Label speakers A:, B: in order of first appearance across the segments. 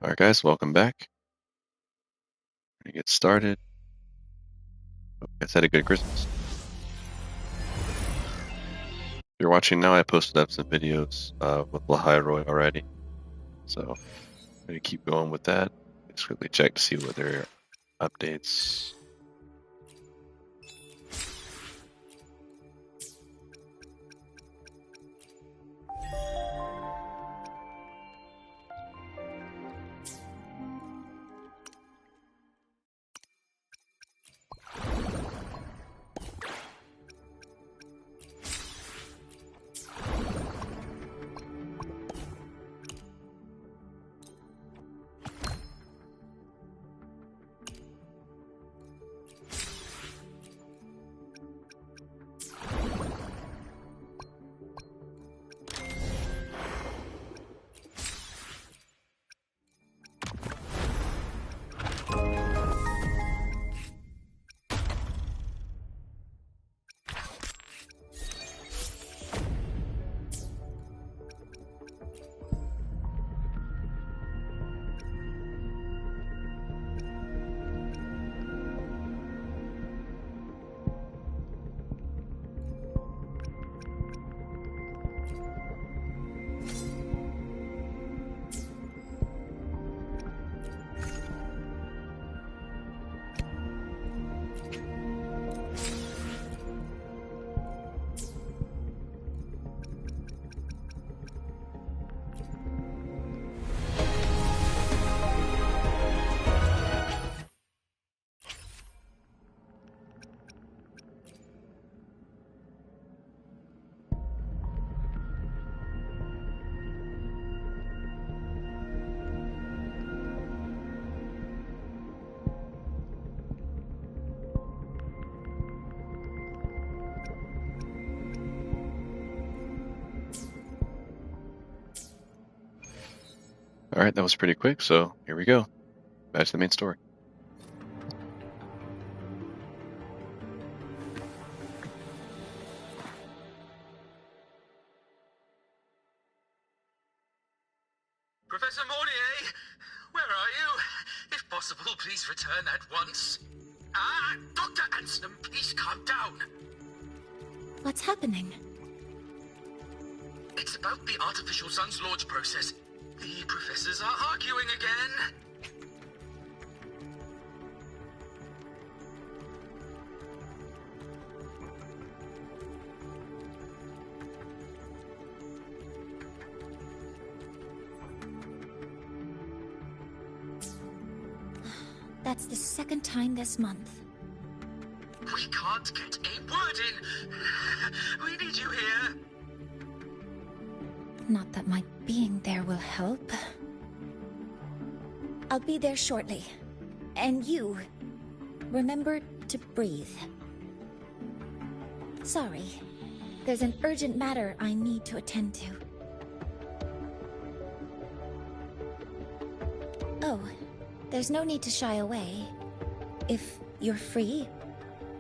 A: Alright guys, welcome back. We're gonna get started. Hope you guys had a good Christmas. If you're watching now, I posted up some videos with Lahai Roi already. So I'm gonna keep going with that. Just quickly check to see what their updates. Alright, that was pretty quick, so here we go. Back to the main story.
B: Professor Mornier, where are you? If possible, please return at once. Dr. Anstrom, please calm down.
C: What's happening?
B: It's about the artificial sun's launch process. The professors are arguing again.
C: That's the second time this month.
B: We can't get a word in. We need you here.
C: Not that my being there will help. I'll be there shortly. And you, remember to breathe. Sorry, there's an urgent matter I need to attend to. Oh, there's no need to shy away. If you're free,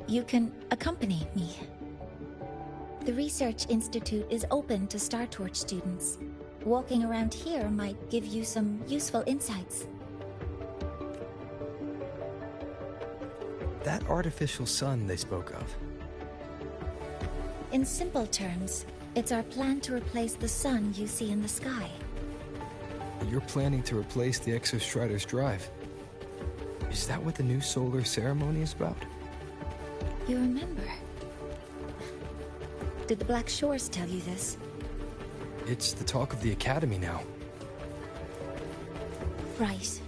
C: you can accompany me. The Research Institute is open to Star Torch students. Walking around here might give you some useful insights.
D: That artificial sun they spoke of.
C: In simple terms, it's our plan to replace the sun you see in the sky.
D: You're planning to replace the Exostrider's drive. Is that what the new solar ceremony is about?
C: You remember? Did the Black Shores tell you this?
D: It's the talk of the Academy now.
C: Right.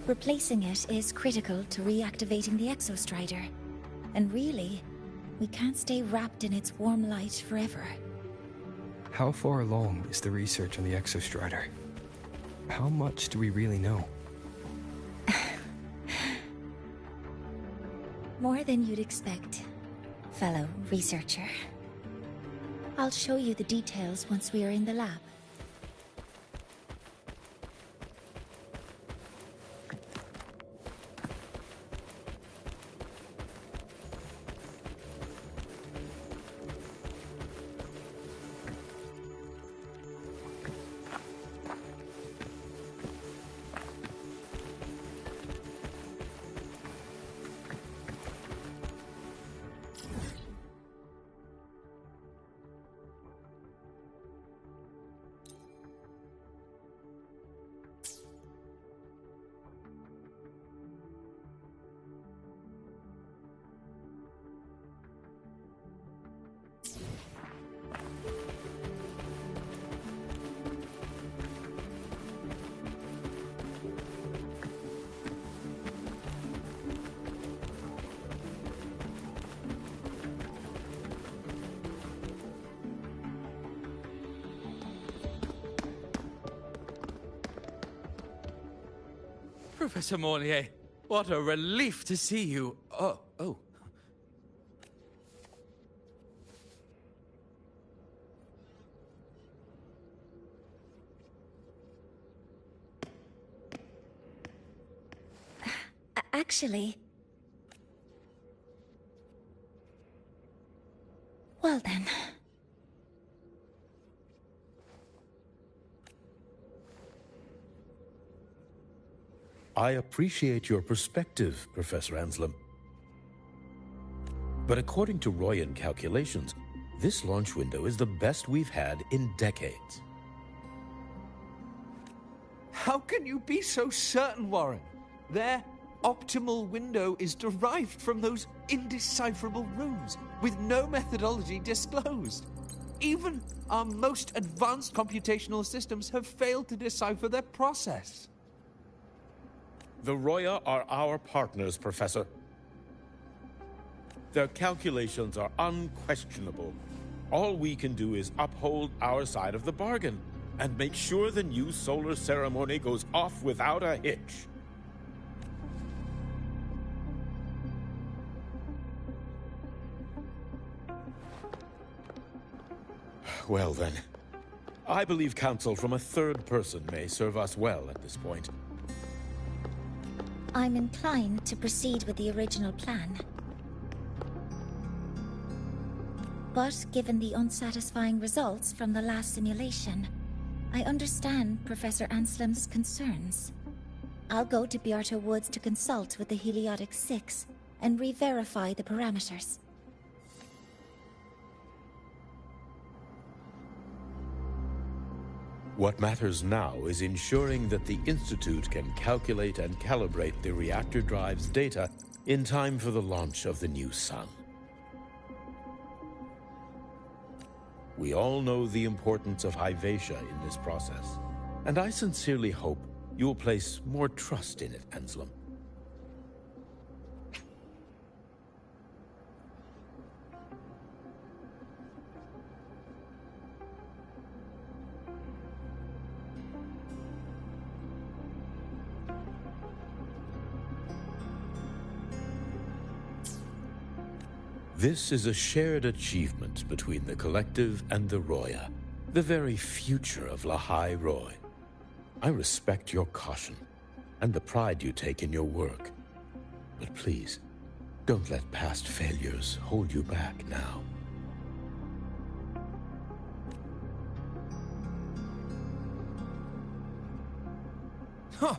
C: Replacing it is critical to reactivating the Exostrider. And really, we can't stay wrapped in its warm light forever.
D: How far along is the research on the Exostrider? How much do we really know?
C: More than you'd expect, fellow researcher. I'll show you the details once we are in the lab.
B: Professor Mornier, what a relief to see you. Oh.
C: Actually... Well then...
E: I appreciate your perspective, Professor Anselm. But according to Royan calculations, this launch window is the best we've had in decades.
F: How can you be so certain, Warren? Their optimal window is derived from those indecipherable runes, with no methodology disclosed. Even our most advanced computational systems have failed to decipher their process.
E: The Roya are our partners, Professor. Their calculations are unquestionable. All we can do is uphold our side of the bargain and make sure the new solar ceremony goes off without a hitch. Well then, I believe counsel from a third person may serve us well at this point.
C: I'm inclined to proceed with the original plan. But given the unsatisfying results from the last simulation, I understand Professor Anselm's concerns. I'll go to Beata Woods to consult with the Heliotic 6 and re-verify the parameters.
E: What matters now is ensuring that the Institute can calculate and calibrate the reactor drive's data in time for the launch of the new sun. We all know the importance of Hyvatia in this process, and I sincerely hope you'll place more trust in it, Anselm. This is a shared achievement between the Collective and the Roya, the very future of Lahai Roi. I respect your caution and the pride you take in your work. But please, don't let past failures hold you back now.
F: Huh.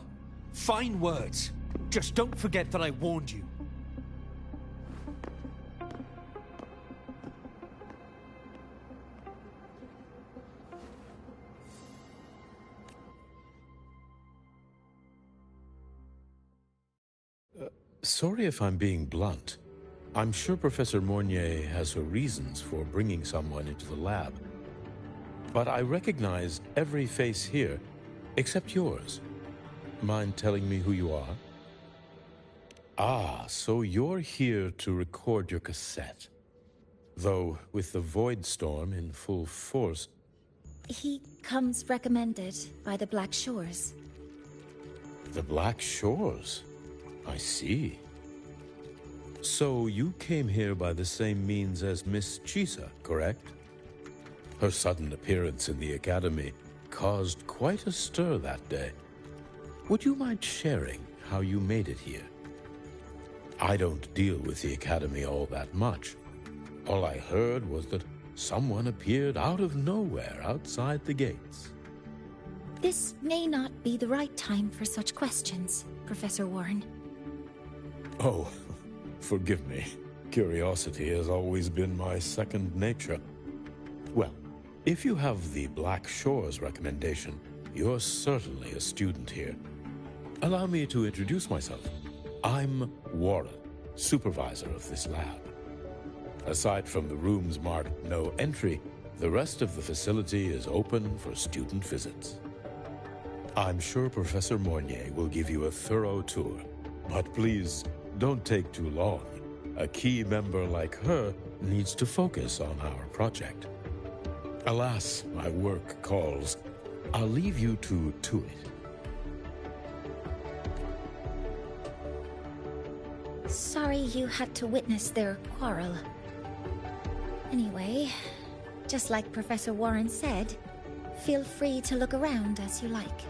F: Fine words. Just don't forget that I warned you.
E: Sorry if I'm being blunt. I'm sure Professor Mornier has her reasons for bringing someone into the lab. But I recognize every face here, except yours. Mind telling me who you are? Ah, so you're here to record your cassette. Though, with the Void Storm in full force...
C: He comes recommended by the Black Shores.
E: The Black Shores? I see. So you came here by the same means as Miss Chisa, correct? Her sudden appearance in the Academy caused quite a stir that day. Would you mind sharing how you made it here? I don't deal with the Academy all that much. All I heard was that someone appeared out of nowhere outside the gates.
C: This may not be the right time for such questions, Professor Warren.
E: Oh, forgive me. Curiosity has always been my second nature. Well, if you have the Black Shores recommendation, you're certainly a student here. Allow me to introduce myself. I'm Warren, supervisor of this lab. Aside from the rooms marked no entry, the rest of the facility is open for student visits. I'm sure Professor Mornier will give you a thorough tour, but please don't take too long. A key member like her needs to focus on our project. Alas, my work calls. I'll leave you to it.
C: you had to witness their quarrel. Anyway, just like Professor Warren said, feel free to look around as you like.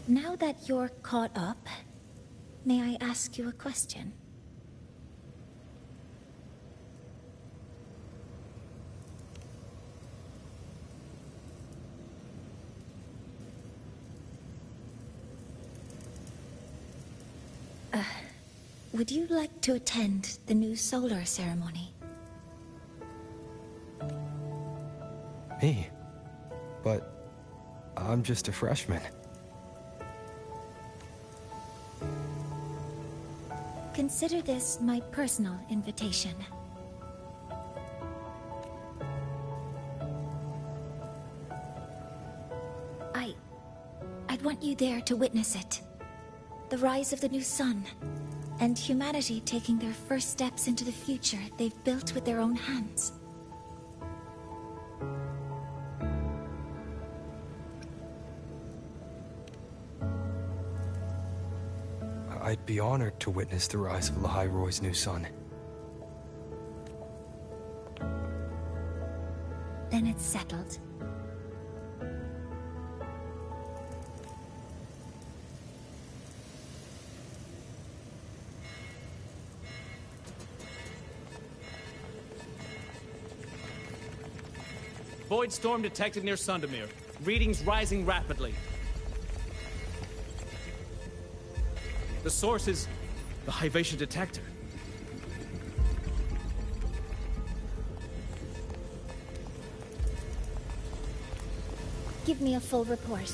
C: Now that you're caught up, may I ask you a question? Would you like to attend the new solar ceremony?
D: Me? But I'm just a freshman.
C: Consider this my personal invitation. I'd want you there to witness it. The rise of the new sun, and humanity taking their first steps into the future they've built with their own hands.
D: I'd be honored to witness the rise of Lahai Roi's new sun.
C: Then it's settled.
G: Void storm detected near Sundermere.
B: Readings rising rapidly. The source is the Hivation detector.
C: Give me a full report.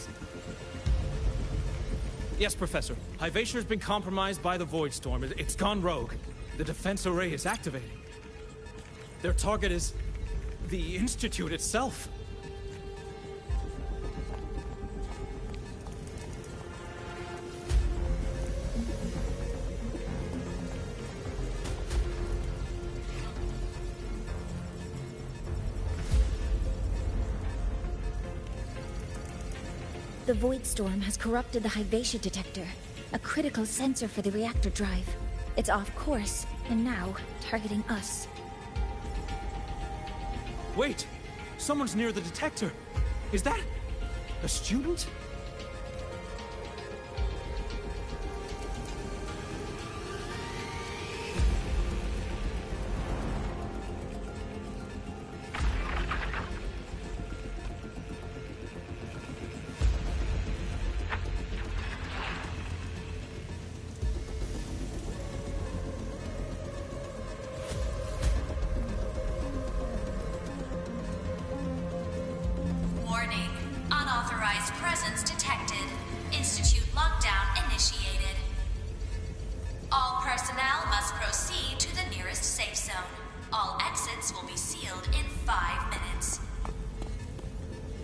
B: Yes, Professor. Hivation's been compromised by the Void Storm. It's gone rogue. The defense array is activating. Their target is the Institute itself.
C: The Void Storm has corrupted the Hivation detector, a critical sensor for the reactor drive. It's off course, and now targeting us.
B: Wait! Someone's near the detector. Is that a student?
G: Warning. Unauthorized presence detected. Institute lockdown initiated. All personnel must proceed to the nearest safe zone. All exits will be sealed in 5 minutes.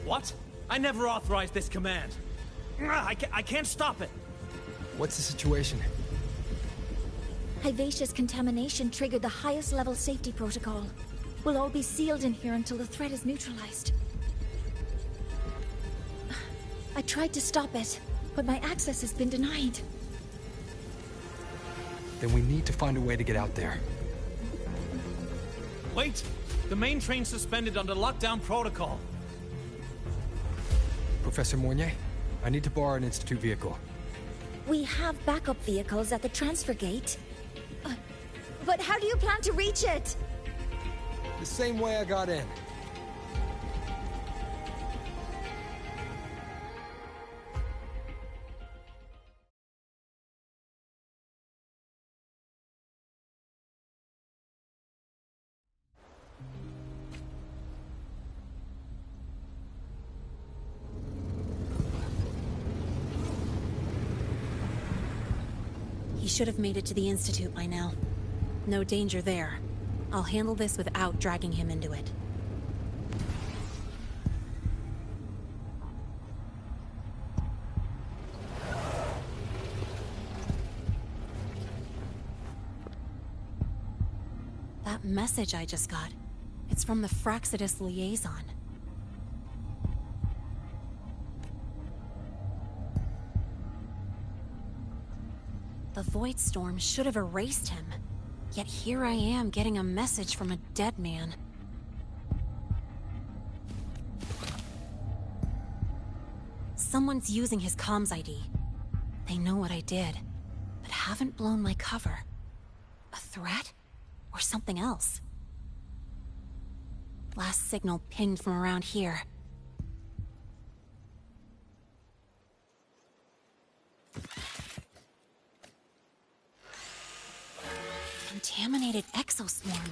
B: What? I never authorized this command. I can't stop it.
D: What's the situation?
C: Hivation's contamination triggered the highest level safety protocol. We'll all be sealed in here until the threat is neutralized. I tried to stop it, but my access has been denied.
D: Then we need to find a way to get out there.
B: Wait! The main train's suspended under lockdown protocol.
D: Professor Mornier, I need to borrow an Institute vehicle.
C: We have backup vehicles at the transfer gate. But how do you plan to reach it?
D: The same way I got in.
H: He should have made it to the Institute by now. No danger there. I'll handle this without dragging him into it. That message I just got, it's from the Fraxidus liaison. The Void Storm should have erased him. Yet here I am getting a message from a dead man. Someone's using his comms ID. They know what I did, but haven't blown my cover. A threat? Or something else? Last signal pinged from around here. Contaminated exoswarm.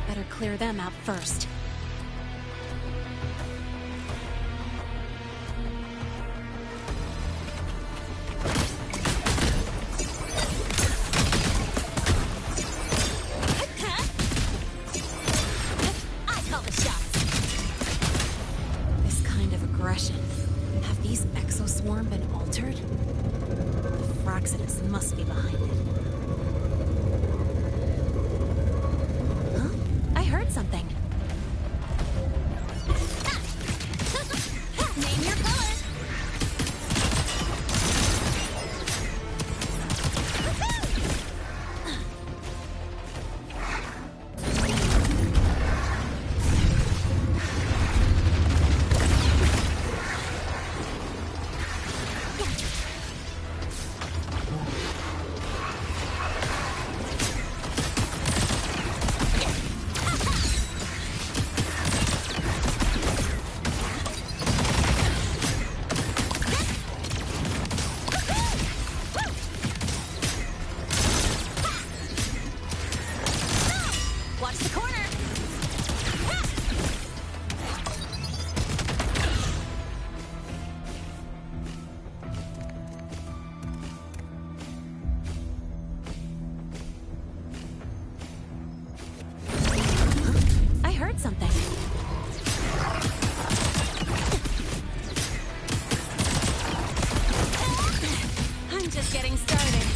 H: Better clear them out first. I call the shots. This kind of aggression. Have these exoswarm been altered? The Fraxidus must be behind it. Huh? I heard something. Name your color. Watch the corner! I heard something. I'm just getting started.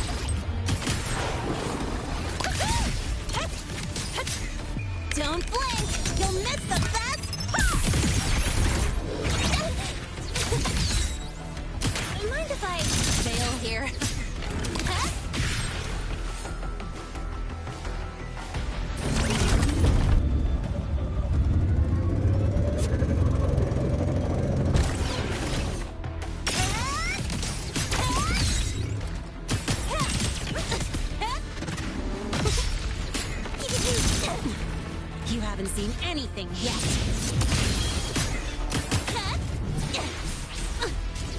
H: Don't blink! You'll miss the best part! Mind if I fail here? Huh? You haven't seen anything yet.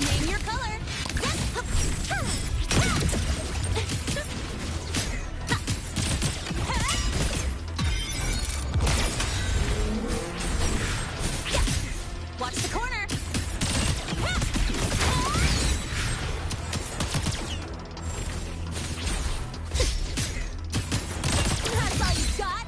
H: Name your color. Watch the corner. That's all you got.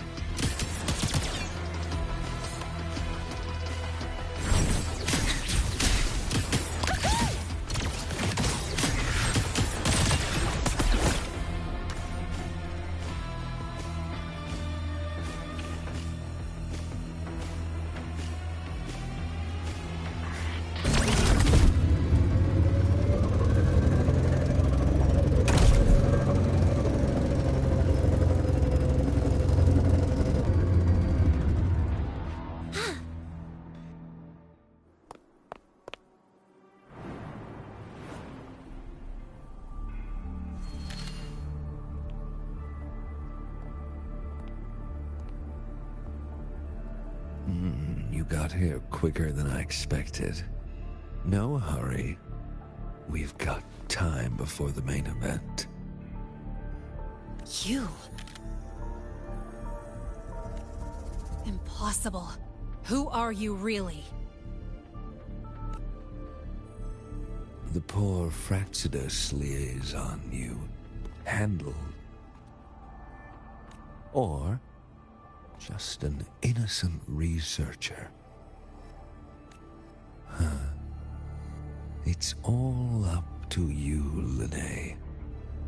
F: You got here quicker than I expected. No hurry. We've got time before the main event.
H: You? Impossible. Who are you really?
F: The poor Fraxidus liaison you handled. Or just an innocent researcher. It's all up to you, Lahai,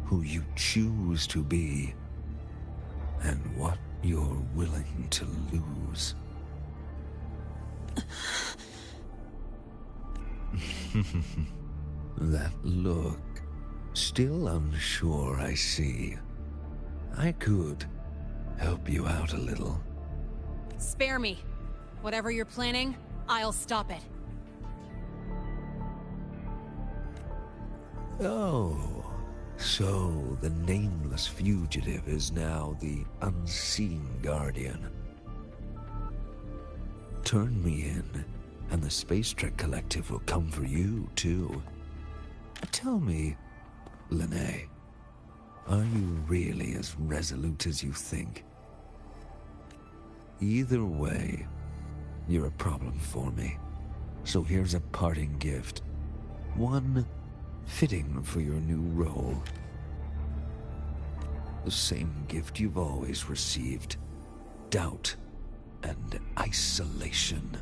F: who you choose to be, and what you're willing to lose. That look, still unsure, I see. I could help you out a little.
H: Spare me. Whatever you're planning, I'll stop it.
F: Oh, so the nameless fugitive is now the unseen guardian. Turn me in, and the Space Trek Collective will come for you, too. Tell me, Lahai, are you really as resolute as you think? Either way, you're a problem for me. So here's a parting gift. One fitting for your new role. The same gift you've always received. Doubt and isolation.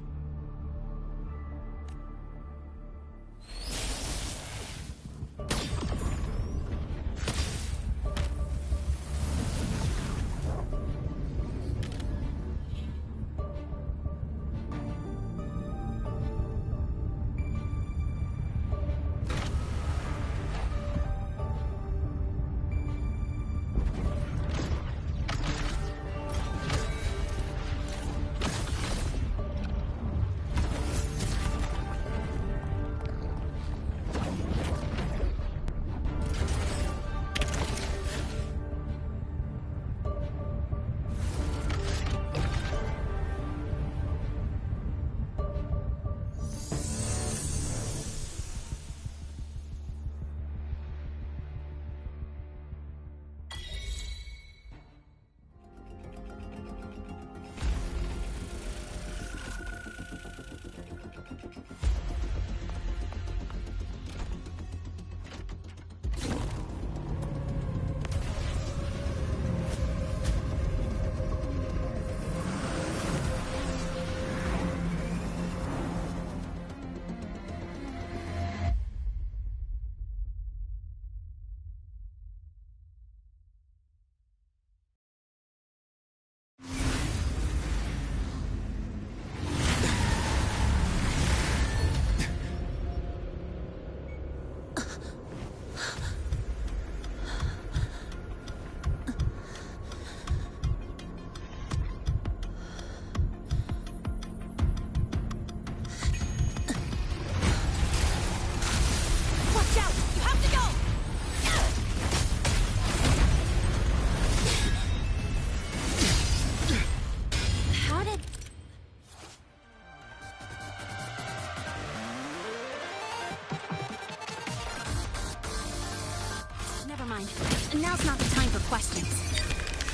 H: Now's not the time for questions.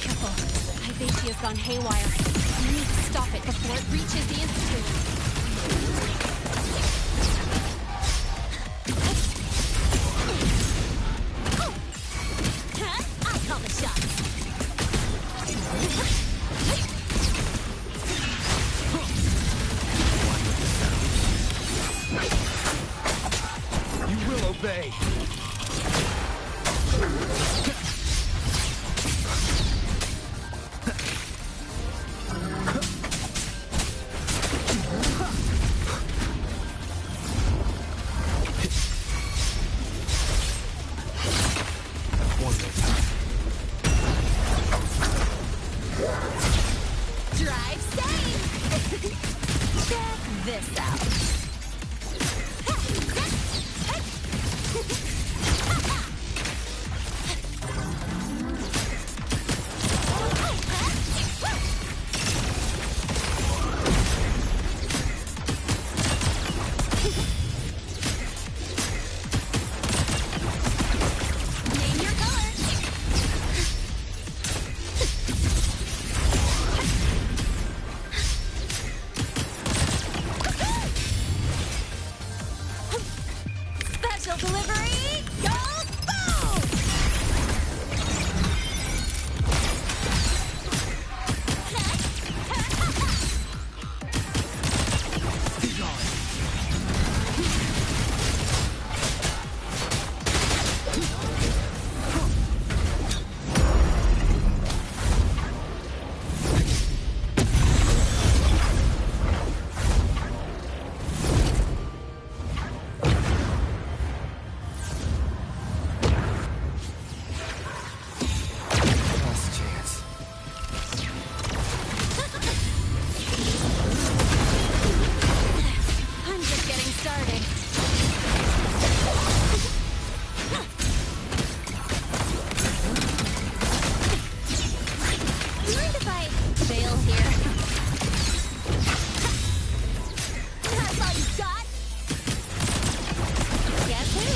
H: Careful. Hyvatia's gone haywire. We need to stop it before it reaches the Institute. I'll call the shots.
F: You will obey.
D: One more time.
H: Drive safe! Check this out. Name your color. Special delivery, go boom!
D: Last chance.
H: I'm just getting started. Mind if I fail here? That's all you got? Guess who?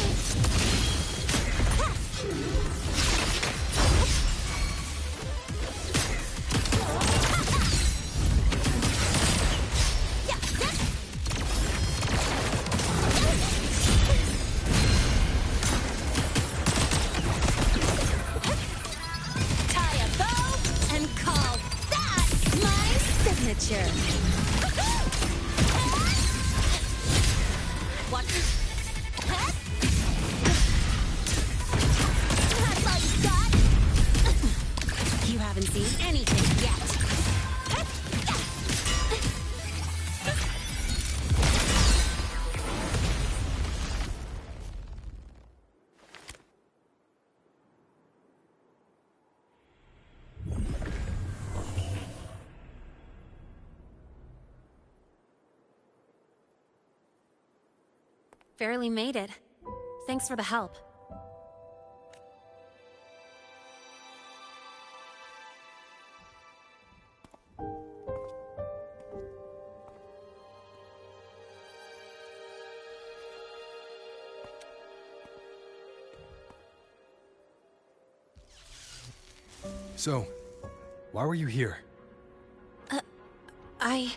H: Tie a bow and call that my signature. What? That's all you got? You haven't seen anything yet. Barely made it. Thanks for the help.
D: So, why were you here?
H: I...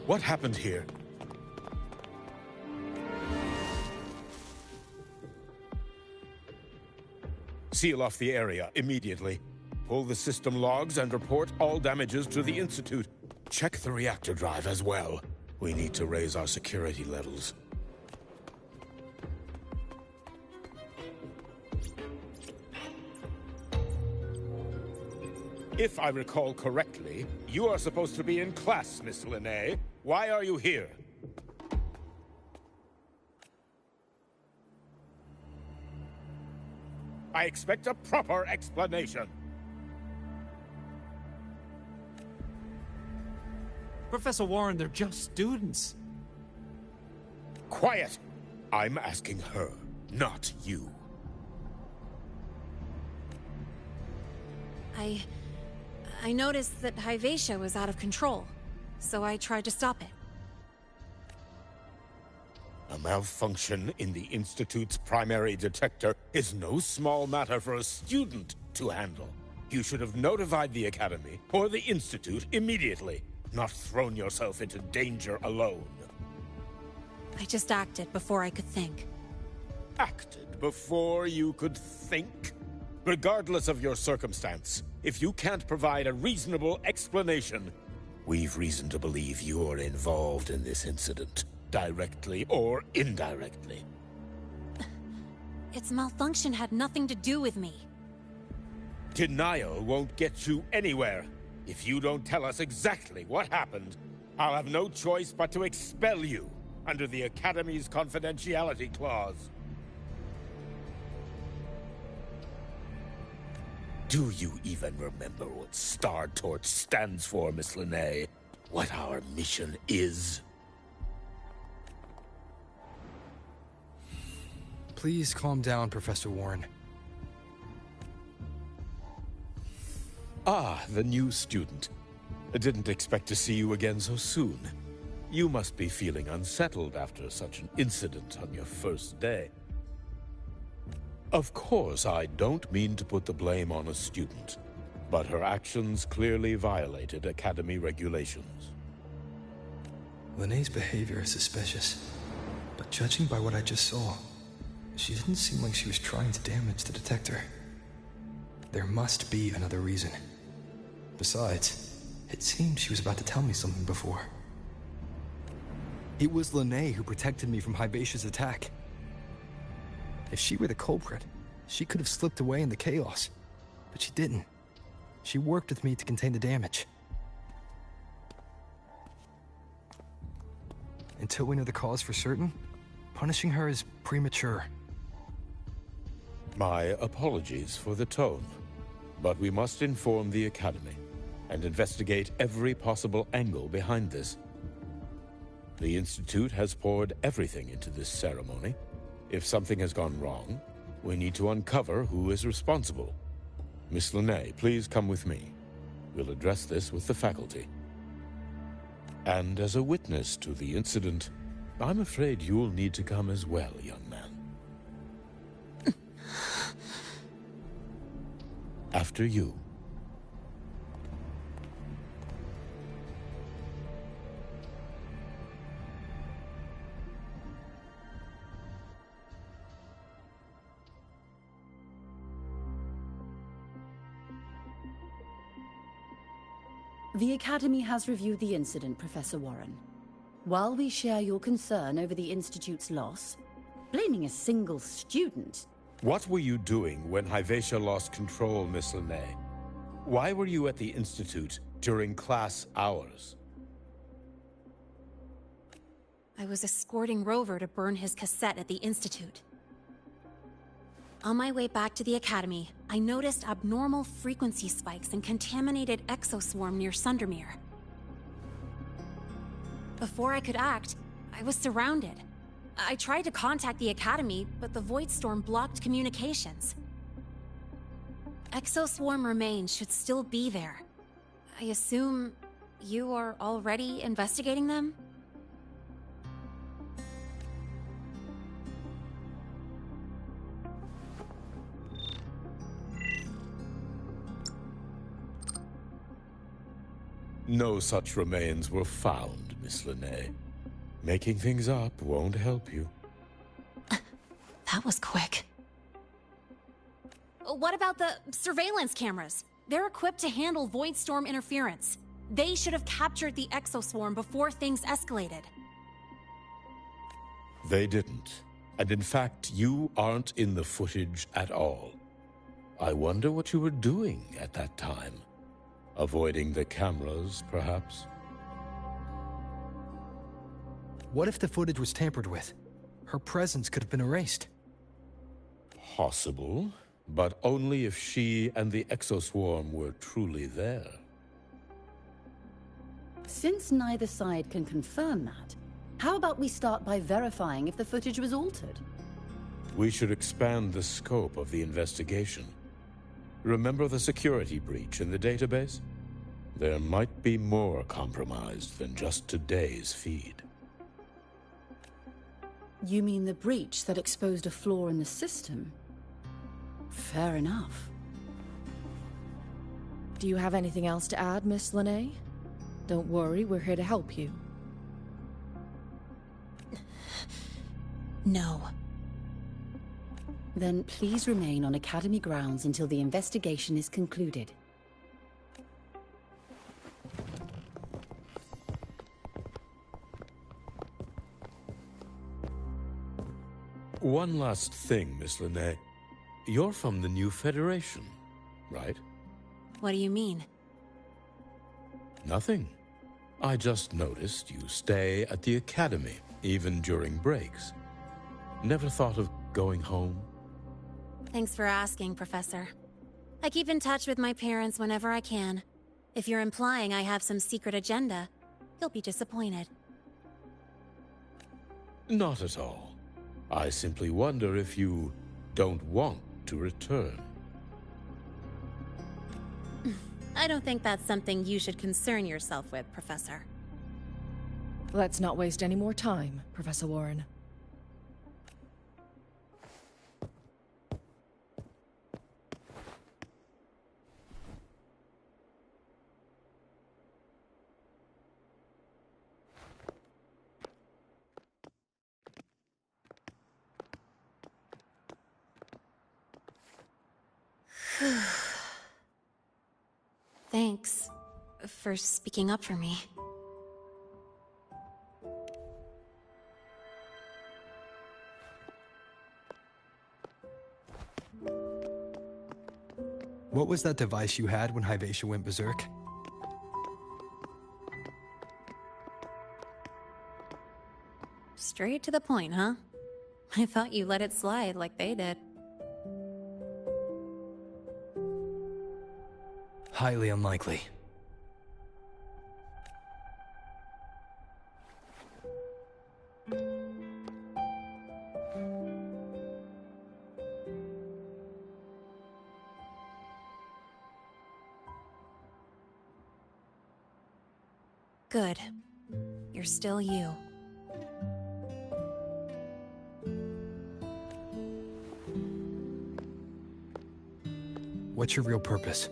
E: What happened here? Seal off the area immediately. Pull the system logs and report all damages to the Institute. Check the reactor drive as well. We need to raise our security levels. If I recall correctly, you are supposed to be in class, Miss Linnae. Why are you here? I expect a proper explanation.
B: Professor Warren, they're just students.
E: Quiet! I'm asking her, not you.
H: I noticed that Hyvatia was out of control, so I tried to stop it.
E: A malfunction in the Institute's primary detector is no small matter for a student to handle. You should have notified the Academy or the Institute immediately, not thrown yourself into danger alone.
H: I just acted before I could think.
E: Acted before you could think? Regardless of your circumstance, if you can't provide a reasonable explanation, we've reason to believe you're involved in this incident, directly or indirectly.
H: Its malfunction had nothing to do with me.
E: Denial won't get you anywhere. If you don't tell us exactly what happened, I'll have no choice but to expel you under the Academy's confidentiality clause. Do you even remember what Star Torch stands for, Miss Lahai? What our mission is?
D: Please calm down, Professor Warren.
E: Ah, the new student. I didn't expect to see you again so soon. You must be feeling unsettled after such an incident on your first day. Of course, I don't mean to put the blame on a student, but her actions clearly violated Academy regulations.
D: Lennay's behavior is suspicious, but judging by what I just saw, she didn't seem like she was trying to damage the detector. There must be another reason. Besides, it seemed she was about to tell me something before. It was Lennay who protected me from Hibacia's attack. If she were the culprit, she could have slipped away in the chaos. But she didn't. She worked with me to contain the damage. Until we know the cause for certain, punishing her is premature.
E: My apologies for the tone, but we must inform the Academy and investigate every possible angle behind this. The Institute has poured everything into this ceremony. If something has gone wrong, we need to uncover who is responsible. Miss Lahai, please come with me. We'll address this with the faculty. And as a witness to the incident, I'm afraid you'll need to come as well, young man. After you.
I: The Academy has reviewed the incident, Professor Warren. While we share your concern over the Institute's loss, blaming a single student...
E: What were you doing when Hibacia lost control, Miss Lahai? Why were you at the Institute during class hours?
H: I was escorting Rover to burn his cassette at the Institute. On my way back to the Academy, I noticed abnormal frequency spikes and contaminated exoswarm near Sundermere. Before I could act, I was surrounded. I tried to contact the Academy, but the Void Storm blocked communications. Exoswarm remains should still be there. I assume you are already investigating them?
E: No such remains were found, Miss Lahai. Making things up won't help you.
H: That was quick. What about the surveillance cameras? They're equipped to handle Void Storm interference. They should have captured the exoswarm before things escalated.
E: They didn't. And in fact, you aren't in the footage at all. I wonder what you were doing at that time. Avoiding the cameras, perhaps?
D: What if the footage was tampered with? Her presence could have been erased.
E: Possible, but only if she and the exoswarm were truly there.
I: Since neither side can confirm that, how about we start by verifying if the footage was altered?
E: We should expand the scope of the investigation. Remember the security breach in the database? There might be more compromised than just today's feed.
I: You mean the breach that exposed a flaw in the system? Fair enough.
J: Do you have anything else to add, Miss Lahai? Don't worry, we're here to help you.
H: No.
I: Then please remain on Academy grounds until the investigation is concluded.
E: One last thing, Miss Lahai. You're from the new Federation, right?
H: What do you mean?
E: Nothing. I just noticed you stay at the Academy, even during breaks. Never thought of going home?
H: Thanks for asking, Professor. I keep in touch with my parents whenever I can. If you're implying I have some secret agenda, you'll be disappointed.
E: Not at all. I simply wonder if you don't want to return.
H: I don't think that's something you should concern yourself with, Professor.
J: Let's not waste any more time, Professor Warren.
H: Thanks for speaking up for me.
D: What was that device you had when Hyvatia went berserk?
H: Straight to the point, huh? I thought you let it slide like they did.
D: Highly unlikely.
H: Good. You're still you.
D: What's your real purpose?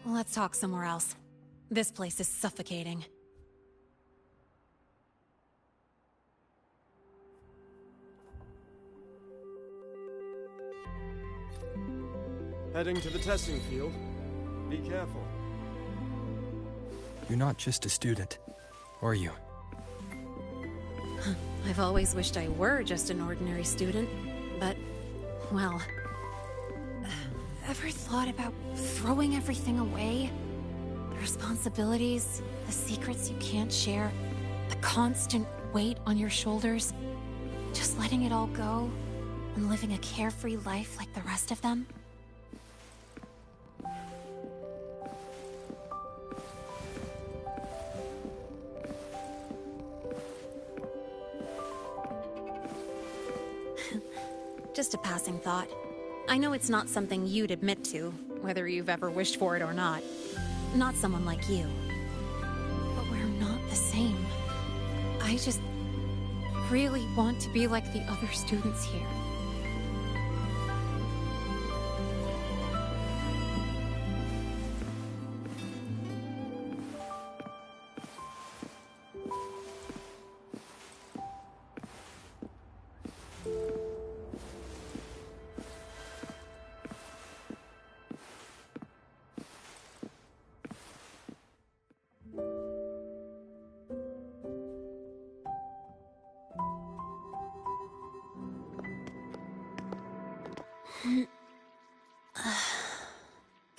H: Let's talk somewhere else. This place is suffocating.
K: Heading to the testing field. Be careful.
D: You're not just a student, are you?
H: I've always wished I were just an ordinary student, but, well... Ever thought about throwing everything away? The responsibilities, the secrets you can't share, the constant weight on your shoulders. Just letting it all go and living a carefree life like the rest of them? Just a passing thought. I know it's not something you'd admit to, whether you've ever wished for it or not. Not someone like you. But we're not the same. I just really want to be like the other students here.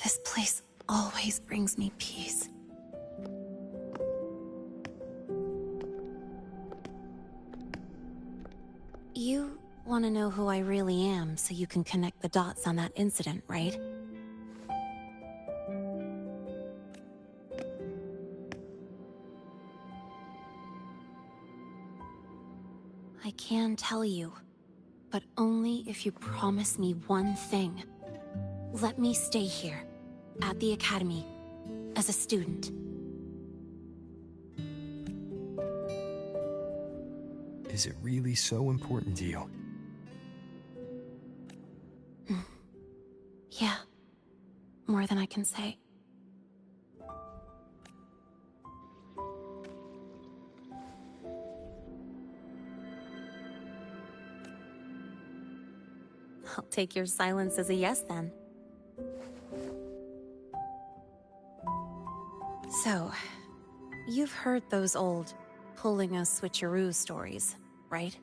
H: This place always brings me peace. You want to know who I really am so you can connect the dots on that incident, right? I can tell you, but only if you promise me one thing. Let me stay here, at the Academy, as a student.
D: Is it really so important to you?
H: Yeah. More than I can say. I'll take your silence as a yes, then. So, you've heard those old pulling a switcheroo stories, right?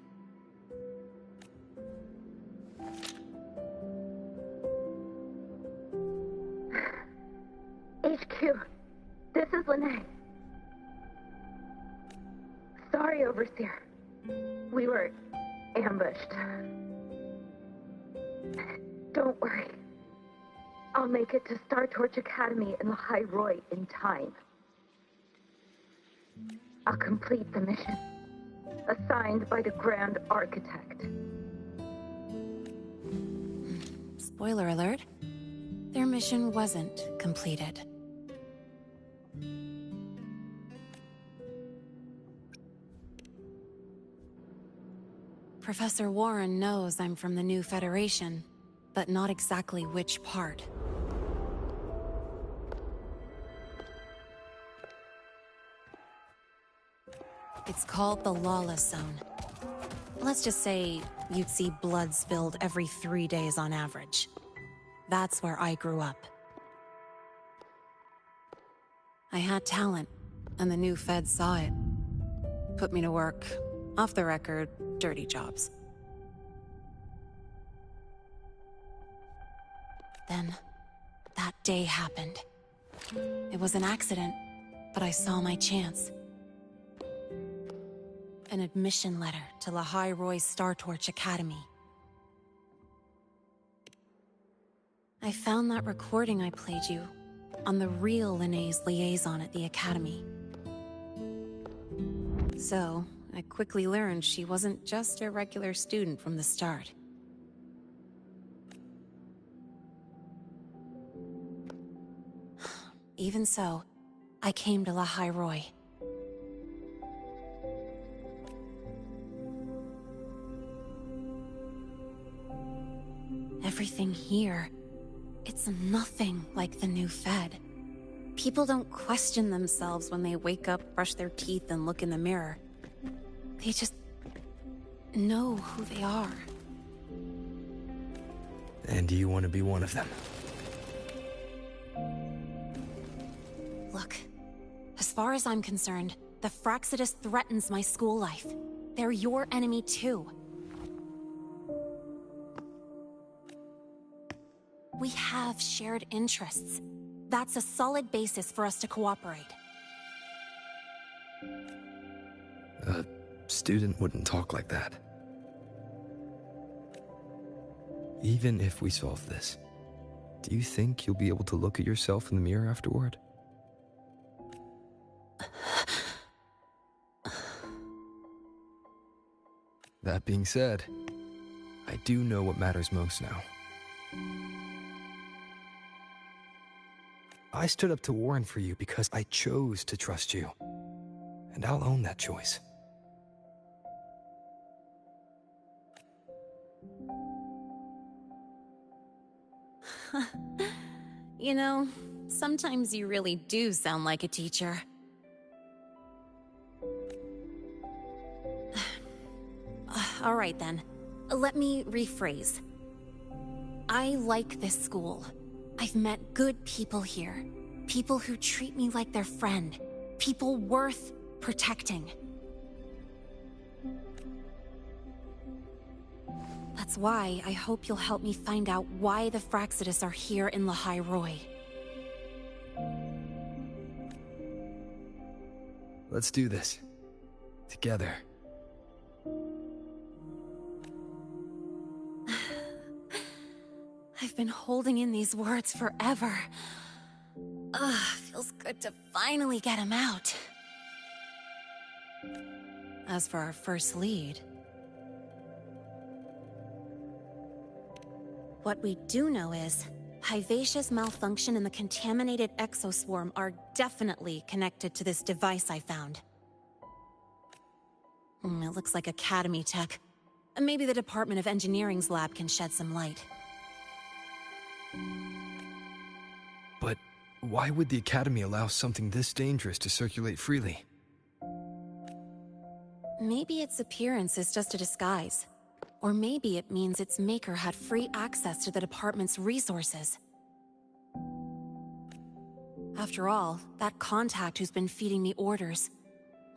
L: HQ, this is Lahai. Sorry, Overseer. We were ambushed. Don't worry. I'll make it to Star Torch Academy in Lahai Roi in time. I'll complete the mission, assigned by the Grand Architect.
H: Spoiler alert. Their mission wasn't completed. Professor Warren knows I'm from the new Federation, but not exactly which part. It's called the Lawless Zone. Let's just say you'd see blood spilled every 3 days on average. That's where I grew up. I had talent, and the new feds saw it. Put me to work, off the record, dirty jobs. Then, that day happened. It was an accident, but I saw my chance. An admission letter to Lahai Roi Star Torch Academy. I found that recording I played you on the real Linnéa's liaison at the Academy. So, I quickly learned she wasn't just a regular student from the start. Even so, I came to Lahai Roi. Everything here, it's nothing like the new Fed. People don't question themselves when they wake up, brush their teeth, and look in the mirror. They just know who they are.
D: And do you want to be one of them?
H: Look, as far as I'm concerned, the Fraxidus threatens my school life. They're your enemy too. We have shared interests. That's a solid basis for us to cooperate.
D: A student wouldn't talk like that. Even if we solve this, do you think you'll be able to look at yourself in the mirror afterward? That being said, I do know what matters most now. I stood up to Warren for you because I chose to trust you. And I'll own that choice.
H: You know, sometimes you really do sound like a teacher. All right then, let me rephrase. I like this school. I've met good people here. People who treat me like their friend. People worth protecting. That's why I hope you'll help me find out why the Fraxidus are here in Lahai Roi.
D: Let's do this. Together.
H: I've been holding in these words forever. Feels good to finally get them out. As for our first lead... What we do know is, Hyvatia's malfunction and the contaminated exoswarm are definitely connected to this device I found. It looks like Academy tech. Maybe the Department of Engineering's lab can shed some light.
D: But why would the Academy allow something this dangerous to circulate freely?
H: Maybe its appearance is just a disguise. Or maybe it means its maker had free access to the department's resources. After all, that contact who's been feeding me orders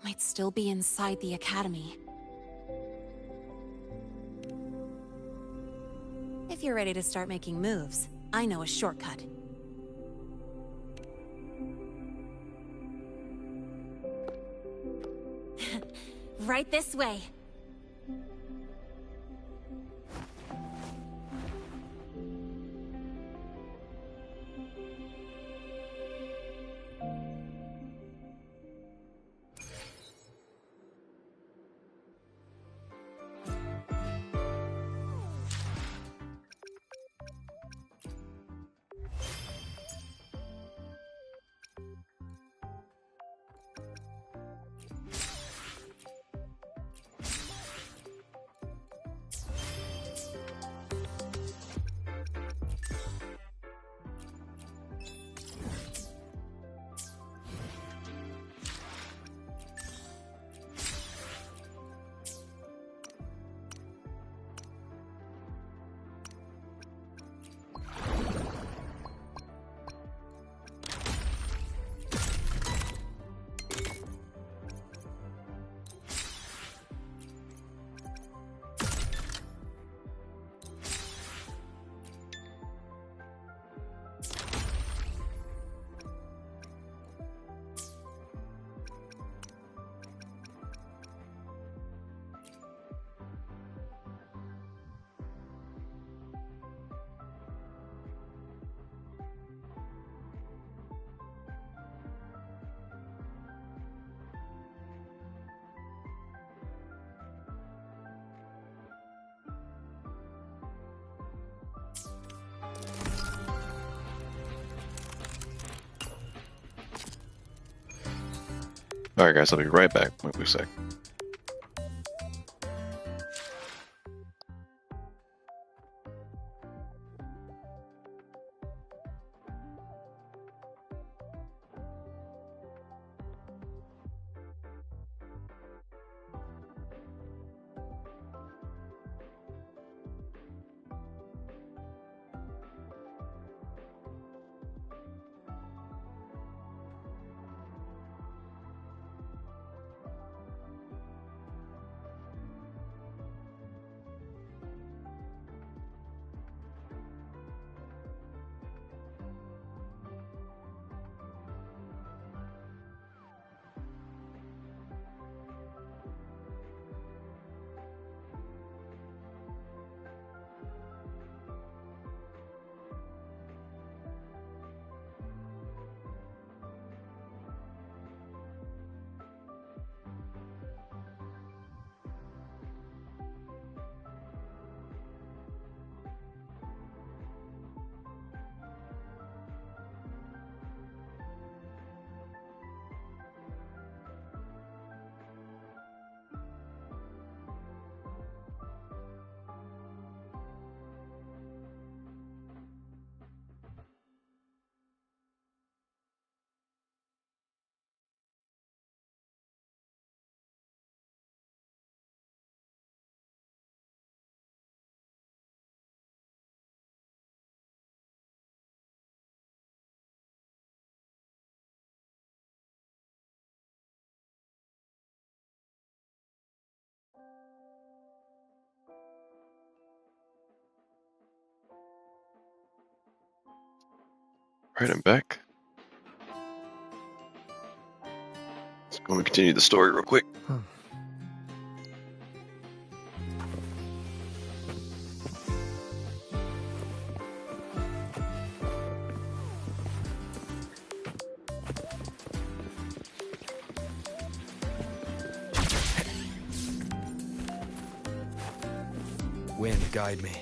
H: might still be inside the Academy. If you're ready to start making moves, I know a shortcut. Right this way.
A: Alright guys, I'll be right back. Wait a sec. Alright, I'm back. Let's go and continue the story real quick.
D: Wind, guide me.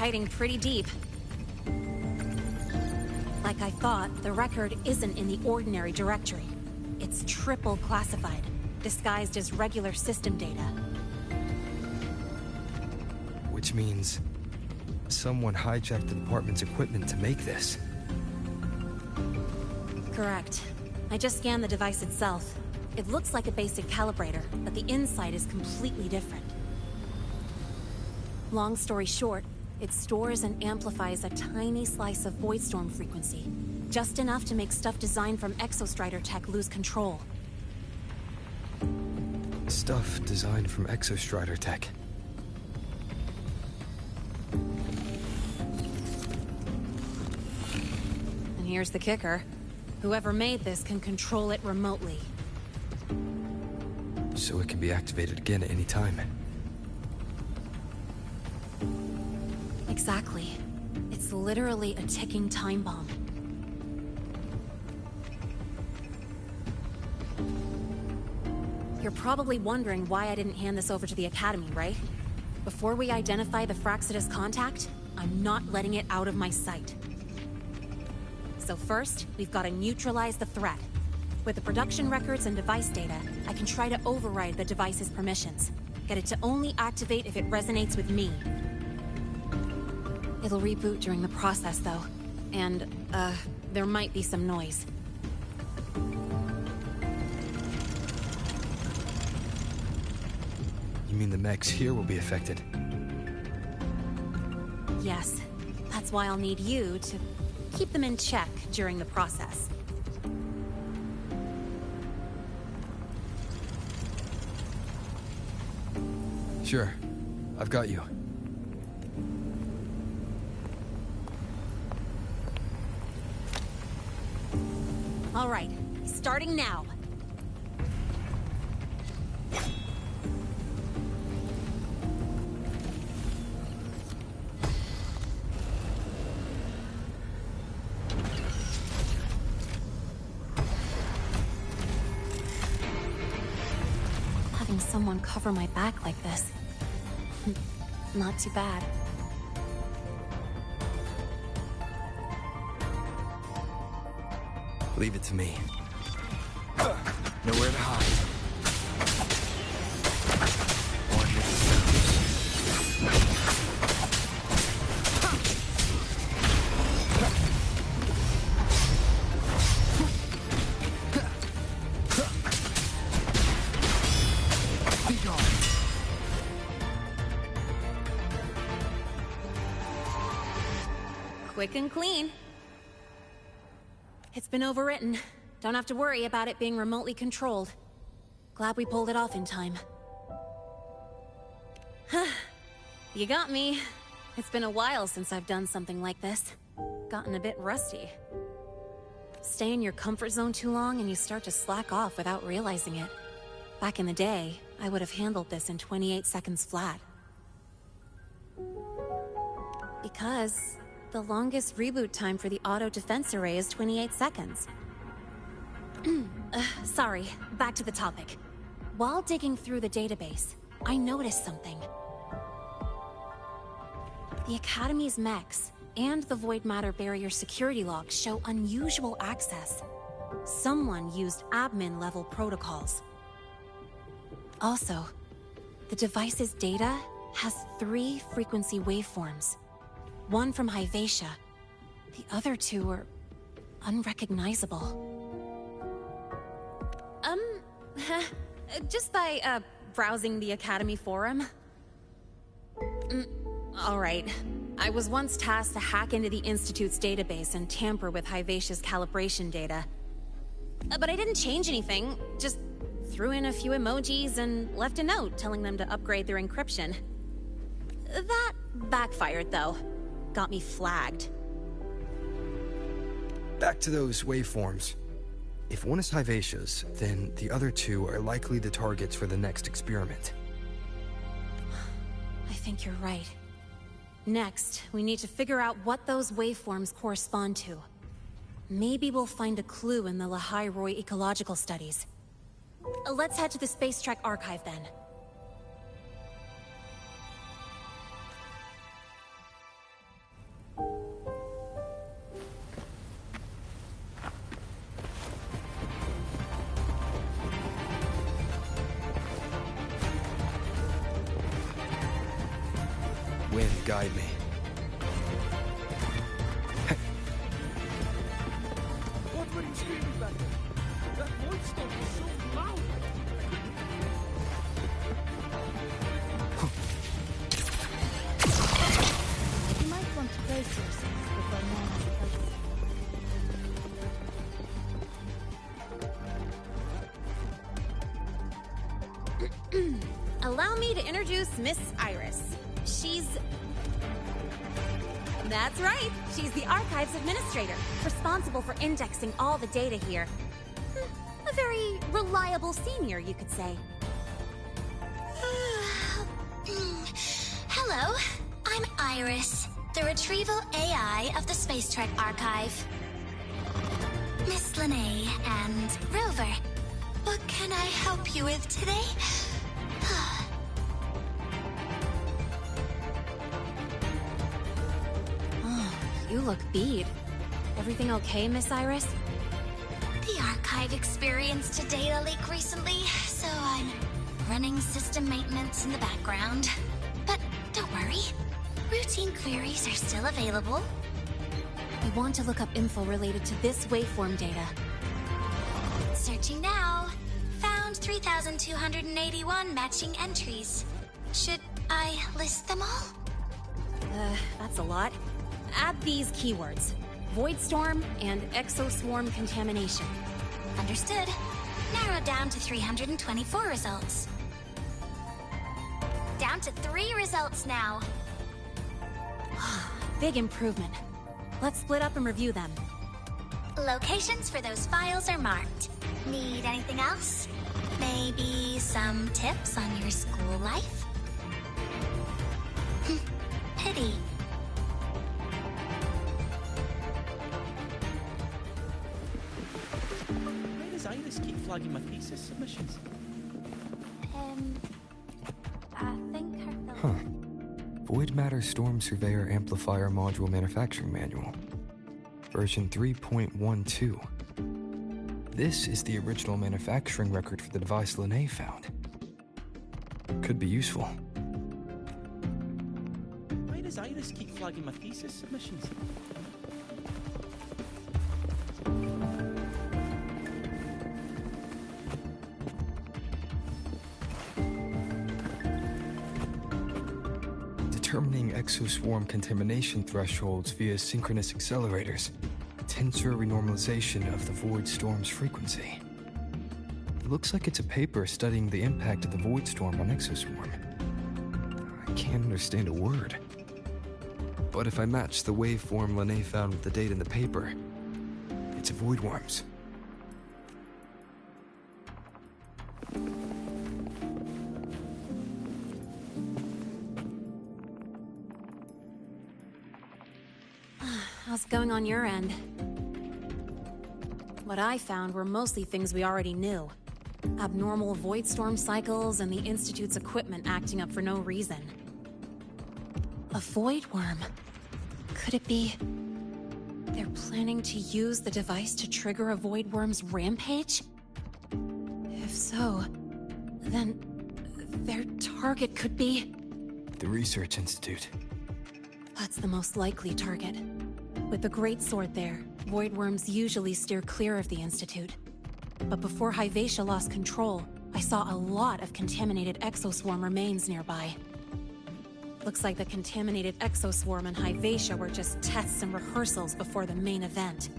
H: hiding pretty deep. Like I thought, the record isn't in the ordinary directory. It's triple classified, disguised as regular system data.
D: Which means someone hijacked the department's equipment to make this.
H: Correct. I just scanned the device itself. It looks like a basic calibrator, but the inside is completely different. Long story short, it stores and amplifies a tiny slice of Voidstorm frequency. Just enough to make stuff designed from Exostrider tech lose control.
D: Stuff designed from Exostrider tech.
H: And here's the kicker. Whoever made this can control it remotely.
D: So it can be activated again at any time.
H: Exactly. It's literally a ticking time bomb. You're probably wondering why I didn't hand this over to the Academy, right? Before we identify the Fraxidus contact, I'm not letting it out of my sight. So first, we've got to neutralize the threat. With the production records and device data, I can try to override the device's permissions. Get it to only activate if it resonates with me. It'll reboot during the process, though. And, there might be some noise.
D: You mean the mechs here will be affected?
H: Yes. That's why I'll need you to keep them in check during the process.
D: Sure. I've got you.
H: All right. Starting now. Having someone cover my back like this. Not too bad.
D: Leave it to me. Nowhere to hide. On with the Be gone.
H: Quick and clean. It's been overwritten. Don't have to worry about it being remotely controlled. Glad we pulled it off in time. You got me. It's been a while since I've done something like this. Gotten a bit rusty. Stay in your comfort zone too long and you start to slack off without realizing it. Back in the day, I would have handled this in 28 seconds flat. Because the longest reboot time for the auto defense array is 28 seconds. Sorry, back to the topic. While digging through the database, I noticed something. The Academy's mechs and the Void Matter Barrier security logs show unusual access. Someone used admin-level protocols. Also, the device's data has 3 frequency waveforms. One from Hyvatia. The other 2 are unrecognizable. Just by, browsing the Academy forum. Alright. I was once tasked to hack into the Institute's database and tamper with Hyvatia's calibration data. But I didn't change anything, just threw in a few emojis and left a note telling them to upgrade their encryption. That backfired, though. Got me flagged.
D: Back to those waveforms. If one is Hyvatia's, then the other 2 are likely the targets for the next experiment.
H: I think you're right. Next, we need to figure out what those waveforms correspond to. Maybe we'll find a clue in the Lahai Roi ecological studies. Let's head to the Space Trek archive then.
D: guide me.
M: What were you screaming back there? That void storm was so loud!
J: You might want to brace yourself before Nana's
H: Allow me to introduce Miss Iris. That's right. She's the Archives Administrator, responsible for indexing all the data here. A very reliable senior, you could say.
G: Hello, I'm Iris, the retrieval AI of the Space Trek Archive. Miss Linnae and Rover, what can I help you with today?
H: You look beat. Everything okay, Miss Iris?
G: The Archive experienced a data leak recently, so I'm running system maintenance in the background. But don't worry, routine queries are still available.
H: We want to look up info related to this waveform data.
G: Searching now. Found 3,281 matching entries. Should I list them all?
H: That's a lot. Add these keywords: Void Storm and Exoswarm Contamination.
G: Understood. Narrowed down to 324 results. Down to 3 results now.
H: Big improvement. Let's split up and review them.
G: Locations for those files are marked. Need anything else? Maybe some tips on your school life? Pity.
N: Why does Iris keep flagging my thesis submissions?
G: I think her...
D: Huh. Void Matter Storm Surveyor Amplifier Module Manufacturing Manual. Version 3.12. This is the original manufacturing record for the device Linnae found. Could be useful.
N: Why does Iris keep flagging my thesis submissions?
D: Determining exoswarm contamination thresholds via synchronous accelerators. Tensor renormalization of the void storm's frequency. It looks like it's a paper studying the impact of the void storm on exoswarm. I can't understand a word. But if I match the waveform Linnae found with the data in the paper, it's a void worms.
H: How's it going on your end? What I found were mostly things we already knew. Abnormal void storm cycles and the Institute's equipment acting up for no reason. A void worm? Could it be... they're planning to use the device to trigger a void worm's rampage? If so, then their target could be...
D: the Research Institute.
H: That's the most likely target. With the Great Sword there, void worms usually steer clear of the Institute. But before Hyvatia lost control, I saw a lot of contaminated exoswarm remains nearby. Looks like the contaminated exoswarm and Hyvatia were just tests and rehearsals before the main event.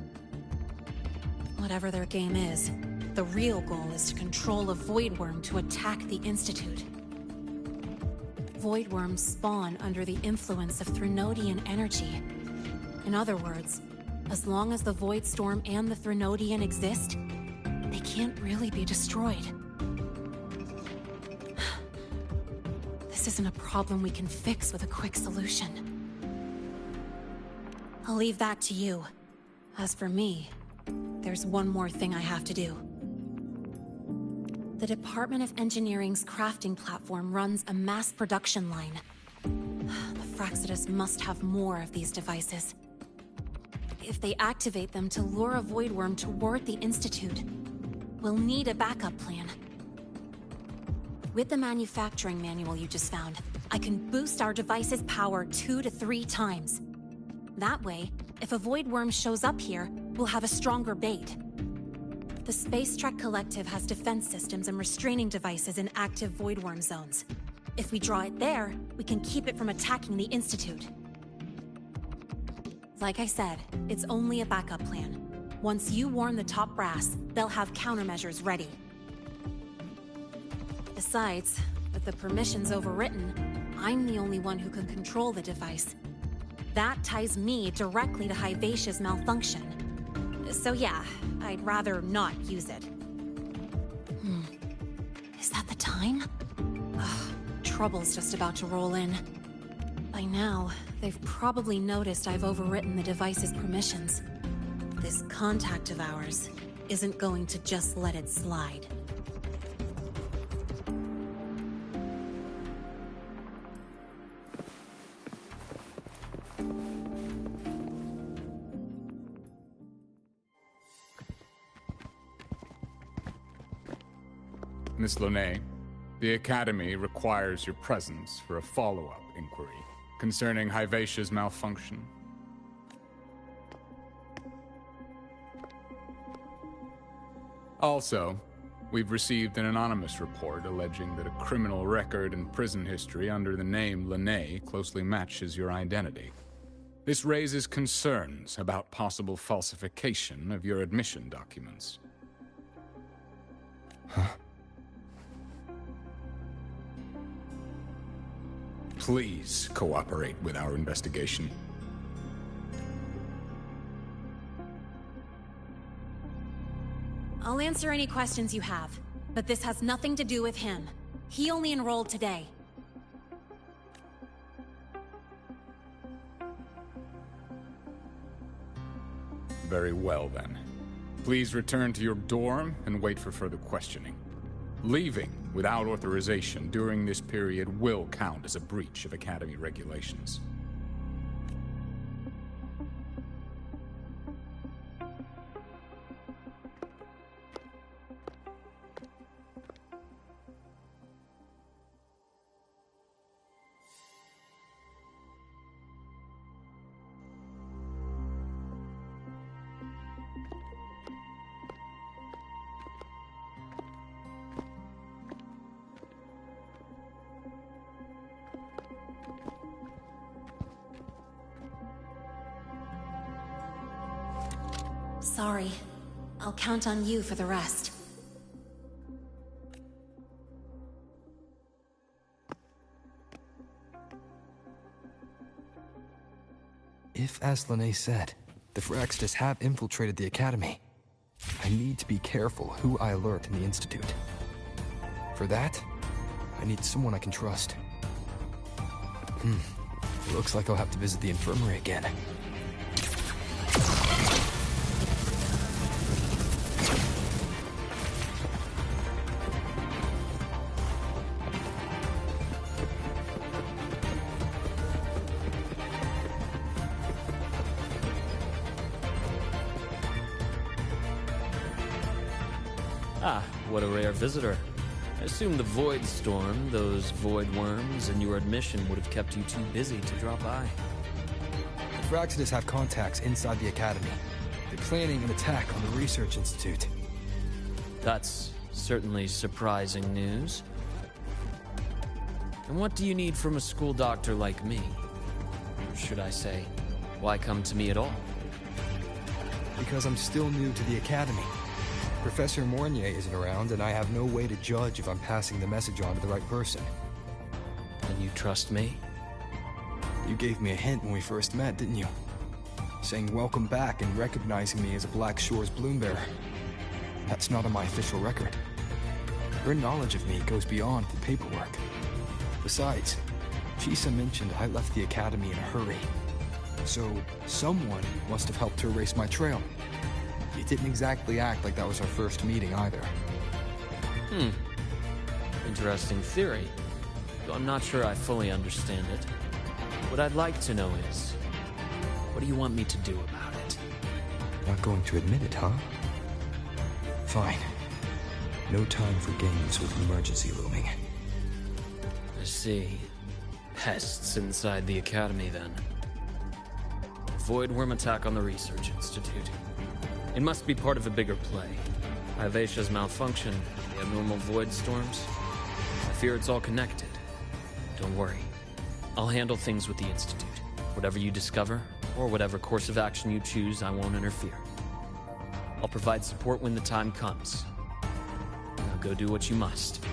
H: Whatever their game is, the real goal is to control a void worm to attack the Institute. Void worms spawn under the influence of Threnodian energy. In other words, as long as the Void Storm and the Threnodian exist, they can't really be destroyed. This isn't a problem we can fix with a quick solution. I'll leave that to you. As for me, there's one more thing I have to do. The Department of Engineering's crafting platform runs a mass production line. The Fraxidus must have more of these devices. If they activate them to lure a void worm toward the Institute, we'll need a backup plan. With the manufacturing manual you just found, I can boost our device's power 2 to 3 times. That way, if a void worm shows up here, we'll have a stronger bait. The Space Trek Collective has defense systems and restraining devices in active void worm zones. If we draw it there, we can keep it from attacking the Institute. Like I said, it's only a backup plan. Once you warn the top brass, they'll have countermeasures ready. Besides, with the permissions overwritten, I'm the only one who can control the device. That ties me directly to Hivacia's malfunction. So yeah, I'd rather not use it. Is that the time? Ugh, trouble's just about to roll in. By now, they've probably noticed I've overwritten the device's permissions. This contact of ours isn't going to just let it slide.
O: Miss Lahai, the Academy requires your presence for a follow-up inquiry concerning Hivacia's malfunction. Also, we've received an anonymous report alleging that a criminal record and prison history under the name Lahai closely matches your identity. This raises concerns about possible falsification of your admission documents.
D: Huh?
O: Please cooperate with our investigation.
H: I'll answer any questions you have, but this has nothing to do with him. He only enrolled today.
O: Very well, then. Please return to your dorm and wait for further questioning. Leaving without authorization during this period will count as a breach of Academy regulations.
H: Sorry. I'll count on you for the rest.
D: If, as Lahai said, the Phyrexis have infiltrated the Academy, I need to be careful who I alert in the Institute. For that, I need someone I can trust. Looks like I'll have to visit the infirmary again.
P: Ah, what a rare visitor. I assume the Void Storm, those void worms, and your admission would have kept you too busy to drop by.
D: The Phyrexis have contacts inside the Academy. They're planning an attack on the Research Institute.
P: That's certainly surprising news. And what do you need from a school doctor like me? Or should I say, why come to me at all?
D: Because I'm still new to the Academy. Professor Mornier isn't around, and I have no way to judge if I'm passing the message on to the right person.
P: And you trust me?
D: You gave me a hint when we first met, didn't you? Saying welcome back and recognizing me as a Black Shores Bloombearer. That's not on my official record. Your knowledge of me goes beyond the paperwork. Besides, Chisa mentioned I left the Academy in a hurry. So, someone must have helped to erase my trail. You didn't exactly act like that was our first meeting either.
P: Interesting theory. Though I'm not sure I fully understand it. What I'd like to know is, what do you want me to do about it?
D: Not going to admit it, huh? Fine. No time for games with emergency looming.
P: I see. pests inside the Academy, then. Void worm attack on the Research Institute. It must be part of a bigger play. Ivasia's malfunction, the abnormal void storms. I fear it's all connected. Don't worry. I'll handle things with the Institute. Whatever you discover, or whatever course of action you choose, I won't interfere. I'll provide support when the time comes. Now go do what you must.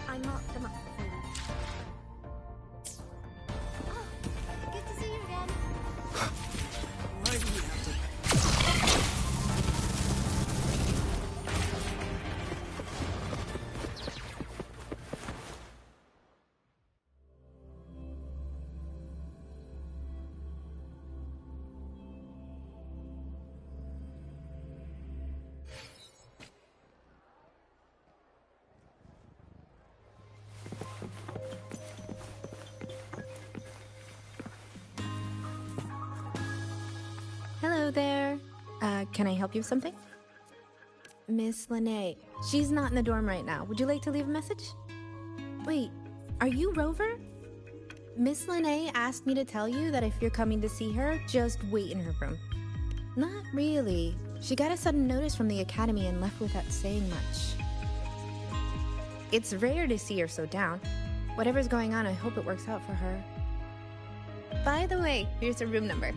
H: I knocked them up for you. Oh, good to see you again.
M: Why do we have to...
J: Hello there. Can I help you with something? Miss Lene. She's not in the dorm right now. Would you like to leave a message? Wait, are you Rover? Miss Lene asked me to tell you that if you're coming to see her, just wait in her room. Not really. She got a sudden notice from the Academy and left without saying much. It's rare to see her so down. Whatever's going on, I hope it works out for her. By the way, here's her room number.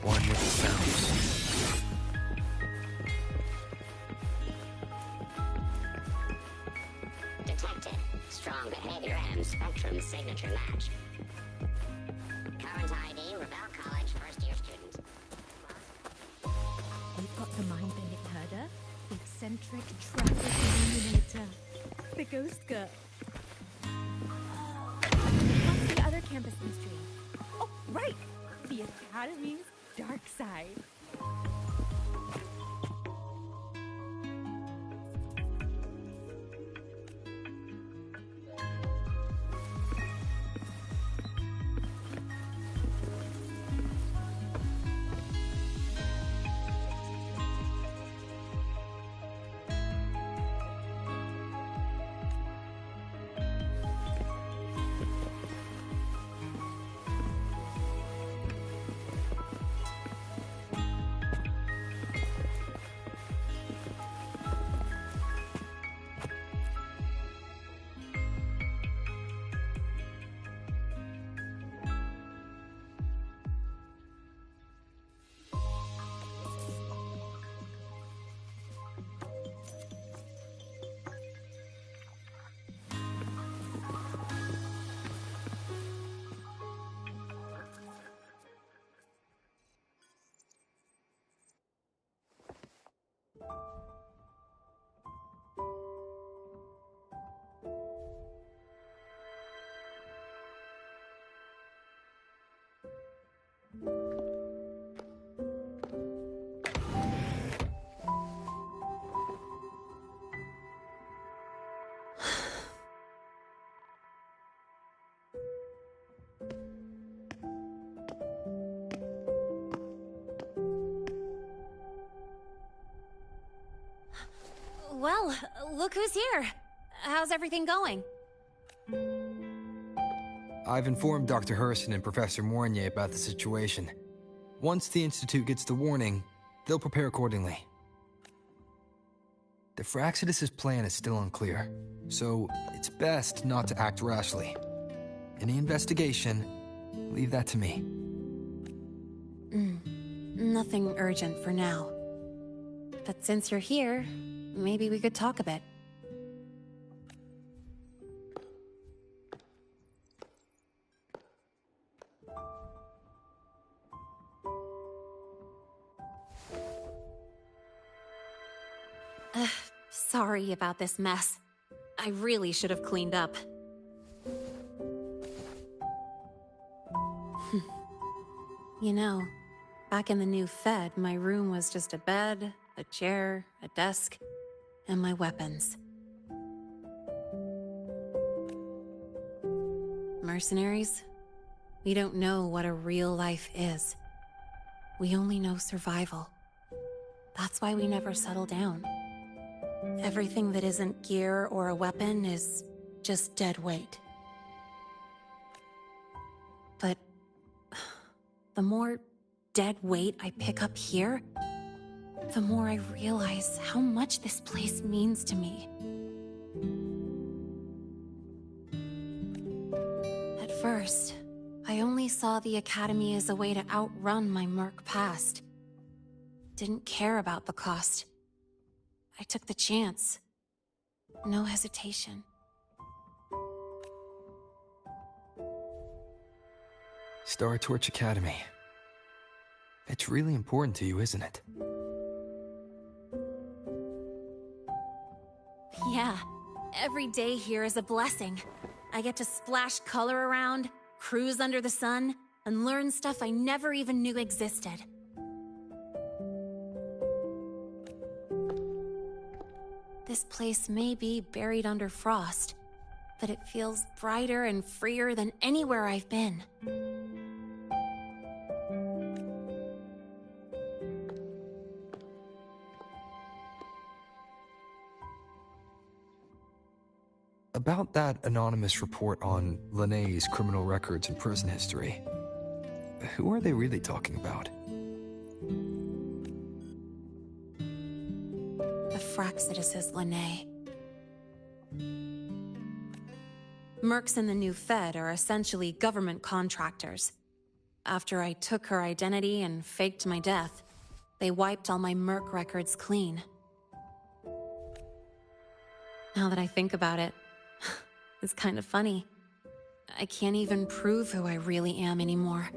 P: One with the sounds.
Q: Detected. Strong behavior and spectrum signature match. Current ID, Rebel College, first-year student.
R: We've got the mind-bending herder, the eccentric traffic illuminator, the ghost girl. What's the other campus mystery? Oh, right! The Academy's dark side.
H: Well, look who's here. How's everything going?
D: I've informed Dr. Hurston and Professor Mournier about the situation. Once the Institute gets the warning, they'll prepare accordingly. The Fraxidus' plan is still unclear, so it's best not to act rashly. Any investigation, leave that to me.
H: Nothing urgent for now. But since you're here, maybe we could talk a bit. Sorry about this mess. I really should have cleaned up. You know, back in the new Fed, my room was just a bed, a chair, a desk, and my weapons. Mercenaries? We don't know what a real life is. We only know survival. That's why we never settle down. Everything that isn't gear or a weapon is just dead weight. But the more dead weight I pick up here, the more I realize how much this place means to me. At first, I only saw the Academy as a way to outrun my Merc past. Didn't care about the cost. I took the chance. No hesitation.
D: Star Torch Academy. It's really important to you, isn't it?
H: Yeah, every day here is a blessing. I get to splash color around, cruise under the sun, and learn stuff I never even knew existed. This place may be buried under frost, but it feels brighter and freer than anywhere I've been.
D: About that anonymous report on Linnéa's criminal records and prison history, who are they really talking about?
H: The Fraxidus is Linné. Mercs in the new Fed are essentially government contractors. After I took her identity and faked my death, they wiped all my Merc records clean. Now that I think about it, it's kind of funny. I can't even prove who I really am anymore.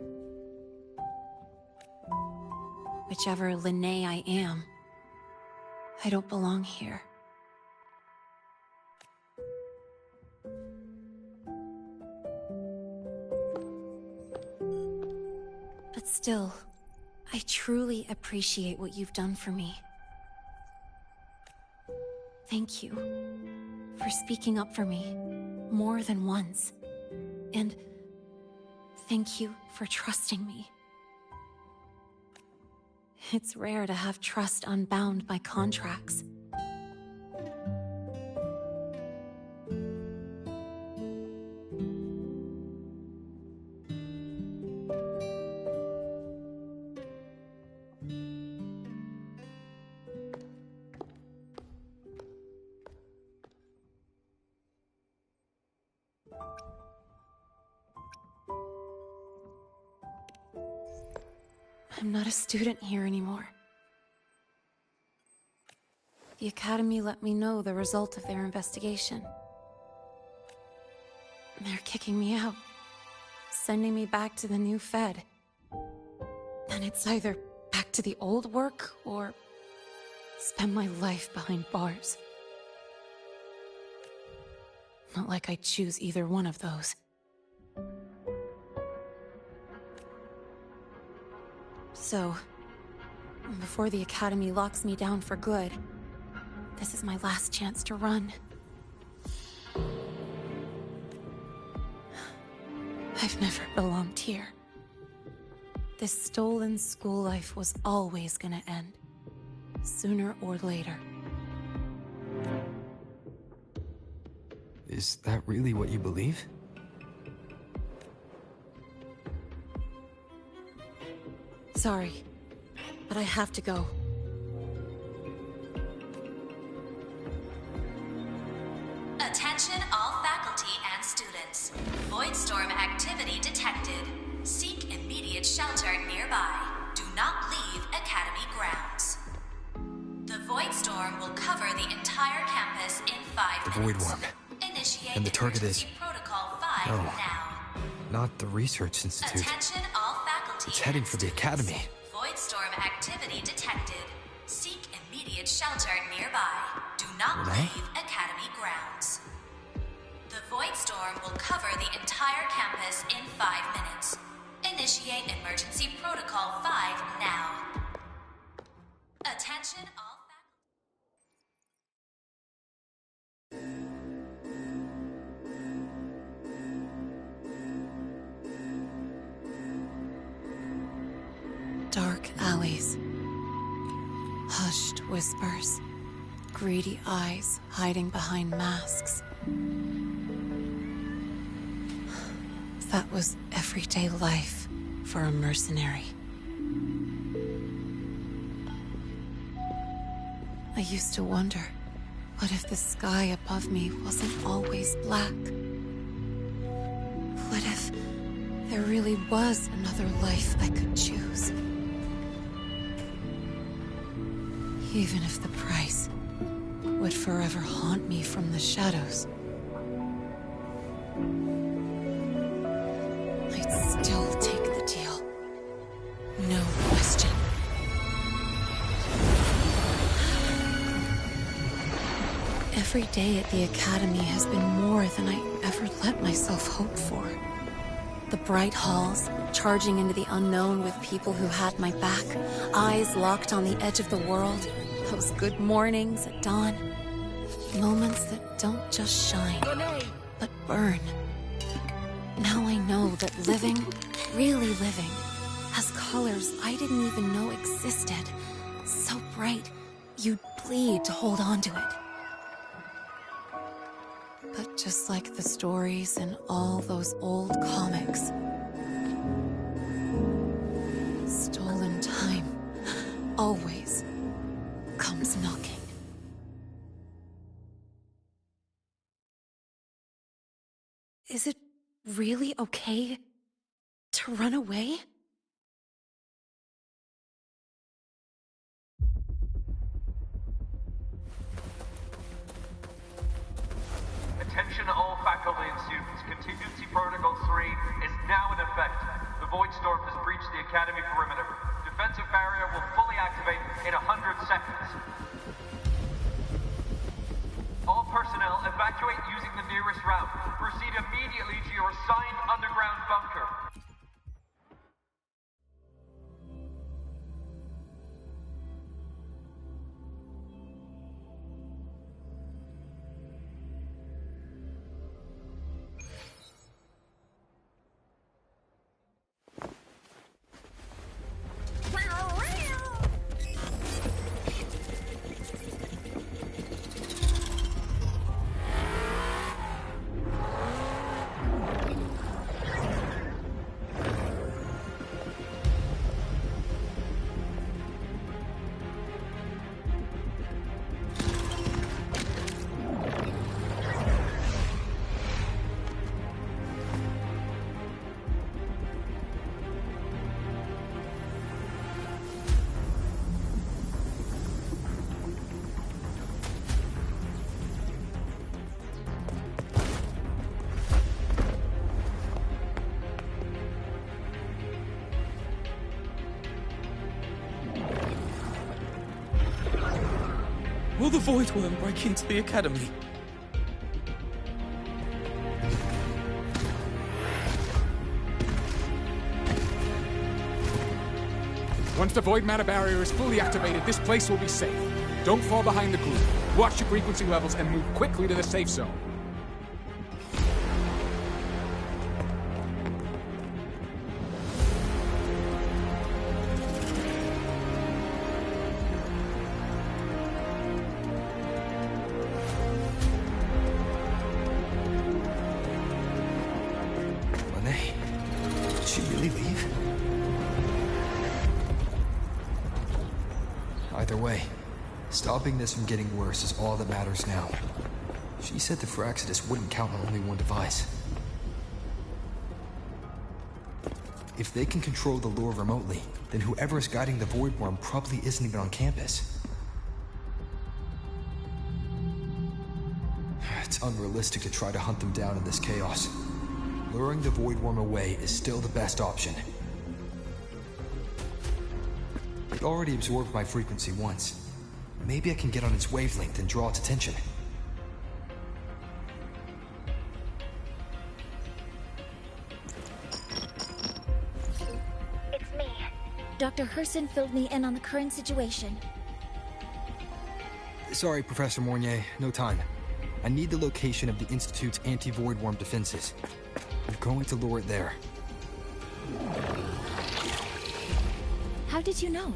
H: Whichever Linné I am, I don't belong here. But still, I truly appreciate what you've done for me. Thank you for speaking up for me more than once. And thank you for trusting me. It's rare to have trust unbound by contracts. I'm not a student here anymore. The Academy let me know the result of their investigation. They're kicking me out, sending me back to the new Fed. Then it's either back to the old work, or spend my life behind bars. Not like I choose either one of those. So, before the Academy locks me down for good, this is my last chance to run. I've never belonged here. This stolen school life was always gonna end, sooner or later.
D: Is that really what you believe?
H: Sorry, but I have to go.
G: Attention all faculty and students. Voidstorm activity detected. Seek immediate shelter nearby. Do not leave Academy grounds. The Voidstorm will cover the entire campus in 5
D: The
G: minutes.
D: Void Worm.
G: Initiate
D: And the target is...
G: emergency protocol 5
D: No.
G: now.
D: Not the Research Institute.
G: Attention all faculty.
D: It's heading
G: and
D: for the
G: students.
D: Academy.
G: Voidstorm activity detected. Seek immediate shelter nearby. Do not
D: Renee?
G: leave Academy grounds. The Voidstorm will cover the entire campus in 5 minutes. Initiate emergency protocol 5 now. Attention all
H: Dark alleys. Hushed whispers. Greedy eyes hiding behind masks. That was everyday life for a mercenary. I used to wonder, what if the sky above me wasn't always black? What if there really was another life I could choose? Even if the price would forever haunt me from the shadows. I'd still take the deal. No question. Every day at the Academy has been more than I ever let myself hope for. The bright halls, charging into the unknown with people who had my back, eyes locked on the edge of the world, those good mornings at dawn, moments that don't just shine, but burn. Now I know that living, really living, has colors I didn't even know existed. So bright, you'd bleed to hold on to it. But just like the stories in all those old comics, stolen time always comes knocking. Is it really okay to run away?
S: Attention all faculty and students. Contingency Protocol 3 is now in effect. The Voidstorm has breached the Academy perimeter. Defensive barrier will fully activate in 100 seconds. All personnel evacuate using the nearest route. Proceed immediately to your assigned underground bunker.
N: Will the Void Worm break into the Academy?
O: Once the Void Matter Barrier is fully activated, this place will be safe. Don't fall behind the group. Watch your frequency levels and move quickly to the safe zone.
D: either way. Stopping this from getting worse is all that matters now. She said the Firaxidus wouldn't count on only one device. If they can control the lure remotely, then whoever is guiding the Void Worm probably isn't even on campus. It's unrealistic to try to hunt them down in this chaos. Luring the Void Worm away is still the best option. It already absorbed my frequency once. Maybe I can get on its wavelength and draw its attention.
C: It's me. Dr. Herson filled me in on the current situation.
D: Sorry, Professor Mornier, no time. I need the location of the Institute's anti-Void Worm defenses. I'm going to lure it there.
C: How did you know?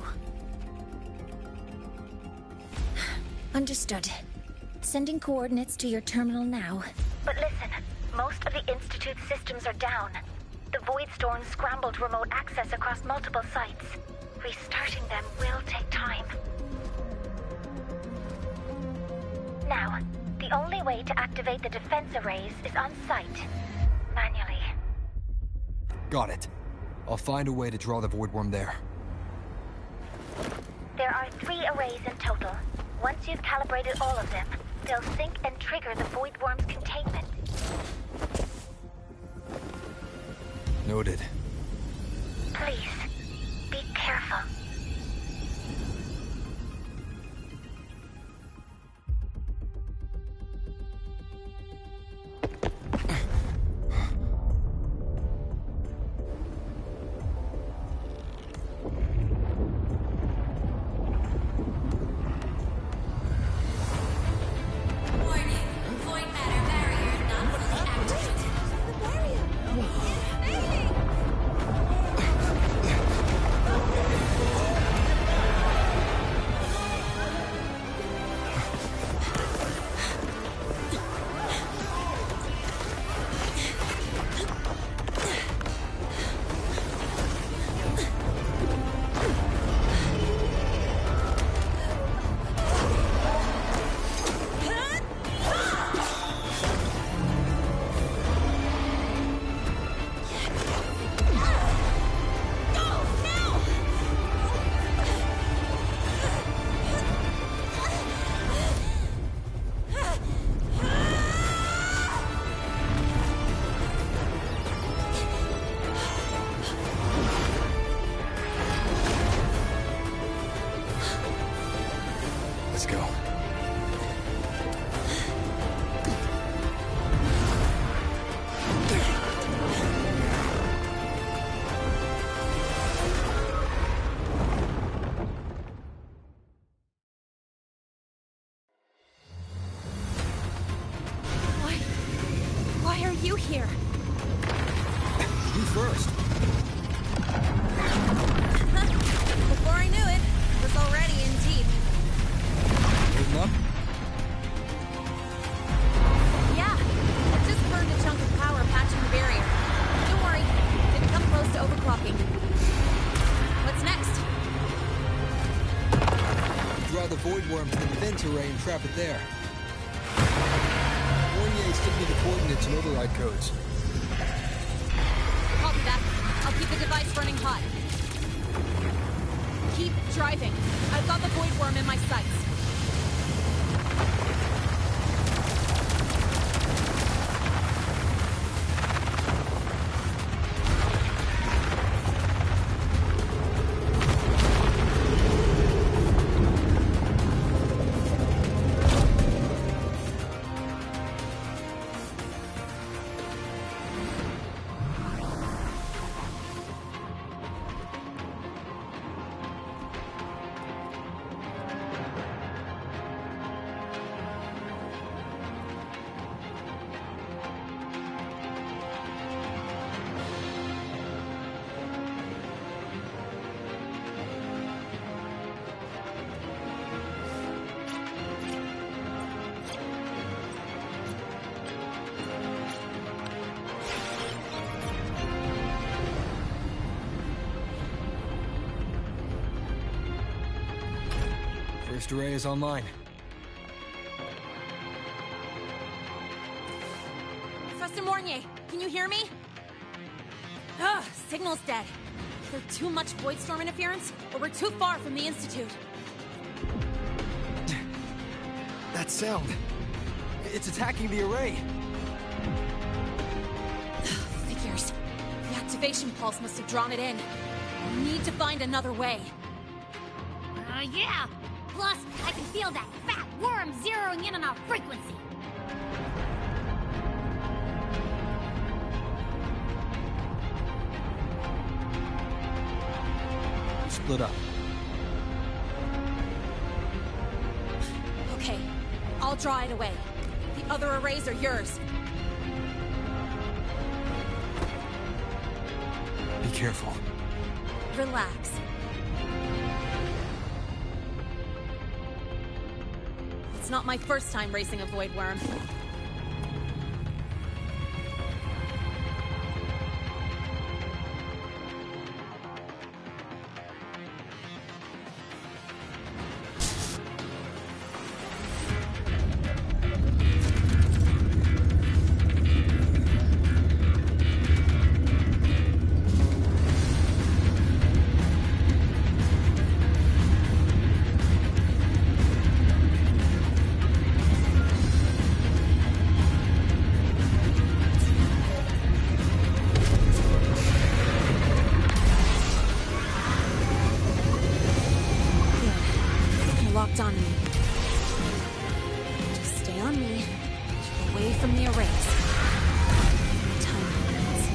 C: Understood. Sending coordinates to your terminal now. But listen, most of the Institute's systems are down. The Void Storm scrambled remote access across multiple sites. Restarting them will take time. Now, the only way to activate the defense arrays is on site. Manually.
D: Got it. I'll find a way to draw the Void Worm there.
C: There are 3 arrays in total. Once you've calibrated all of them, they'll sync and trigger the Void Worm's containment.
D: Noted.
C: Please, be careful.
D: Let's go.
H: Why are you here?
D: You first.
H: Before I knew it, I was already in deep.
D: Holding up?
H: Yeah, just burned a chunk of power patching the barrier. Don't worry, didn't come close to overclocking. What's next?
D: Draw the Void Worm to the defense array and trap it there. Mornier's give me the coordinates and override codes.
H: Copy that. I'll keep the device running hot. Keep driving. I've got the Void Worm in my sights.
D: First array is online.
H: Professor Mornier, can you hear me? Ugh, signal's dead. Either too much Voidstorm interference, or we're too far from the Institute.
D: That sound. It's attacking the array.
H: Figures. The activation pulse must have drawn it in. We need to find another way.
T: Yeah! Plus, I can feel that fat worm zeroing in on our frequency.
D: Split up.
H: Okay, I'll draw it away. The other arrays are yours.
D: Be careful.
H: Relax. It's not my first time racing a void worm. Locked on me. Just stay on me. Away from the arrays. Time limits.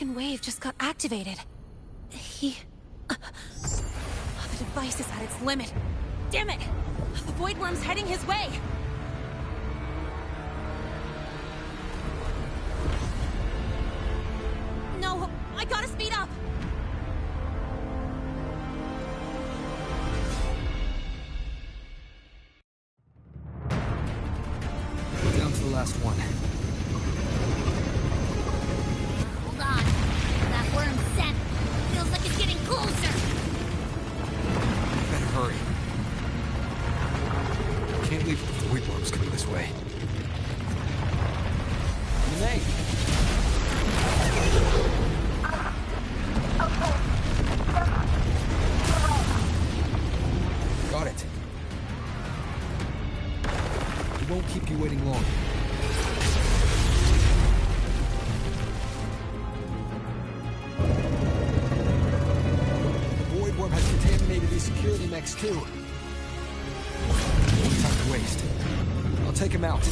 H: second wave just got activated. The device is at its limit. Damn it! The Void Worm's heading his way! No, I gotta speed up!
D: We're down to the last one.
T: Hold on. That worm's set. Feels like it's getting closer.
D: Better hurry. Can't leave the Void Worms coming this way. Renee! Got it. We won't keep you waiting long. The Void Worm has contaminated these security mechs too. No time to waste. I'll take him out.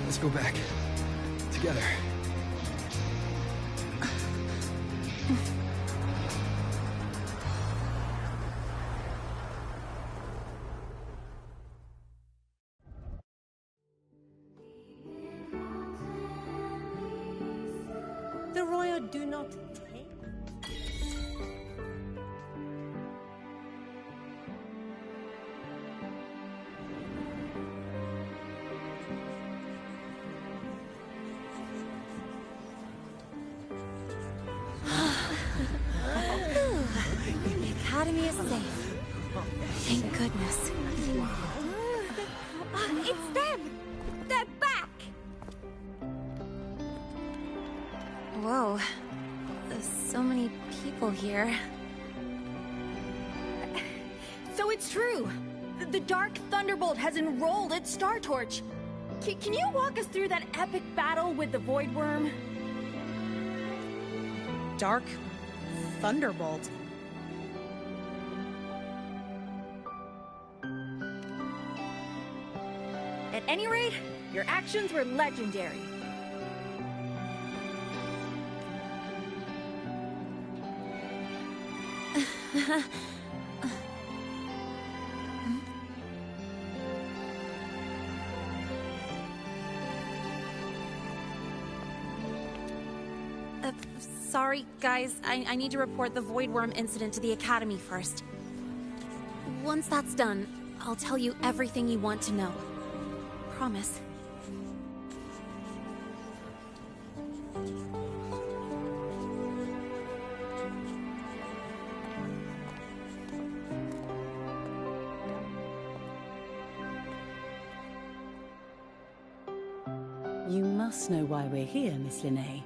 D: Let's go back. Together.
R: The Royal do not take.
H: The Academy is safe. Thank goodness.
T: It's them! They're back!
H: Whoa. There's so many people here.
U: So it's true. The Dark Thunderbolt has enrolled at Star Torch. Can you walk us through that epic battle with the Void Worm?
V: Dark Thunderbolt?
U: any rate, your actions were legendary.
H: Sorry, guys. I need to report the Void Worm incident to the Academy first. Once that's done, I'll tell you everything you want to know. Promise.
I: You must know why we're here, Miss Linnae.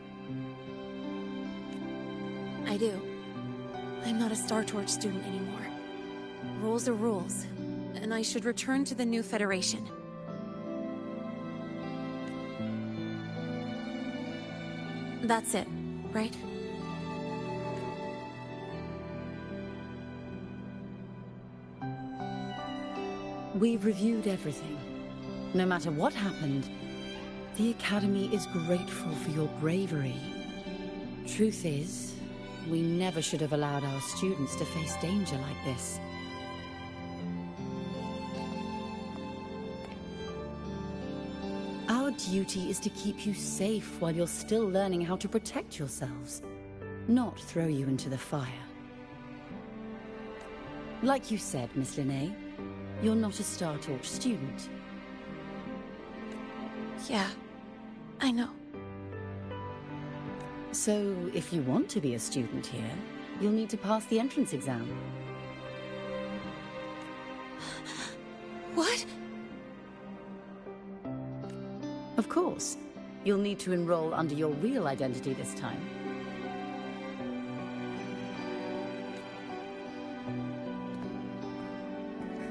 H: I do. I'm not a Star Torch student anymore. Rules are rules, and I should return to the new Federation. That's it, right?
I: We've reviewed everything. No matter what happened, the Academy is grateful for your bravery. Truth is, we never should have allowed our students to face danger like this. Our duty is to keep you safe while you're still learning how to protect yourselves, not throw you into the fire. Like you said, Miss Linnae, you're not a Star Torch student.
H: Yeah, I know.
I: So, if you want to be a student here, you'll need to pass the entrance exam.
H: What?
I: Of course. You'll need to enroll under your real identity this time.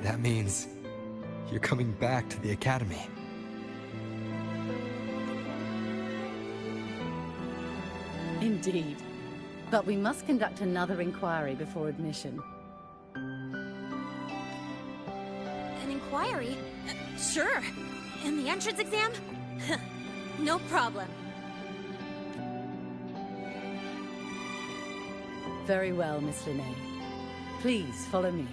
D: That means you're coming back to the Academy.
I: Indeed. But we must conduct another inquiry before admission.
H: An inquiry? Sure. And the entrance exam? No problem.
I: Very well, Miss Linnae. Please, follow me.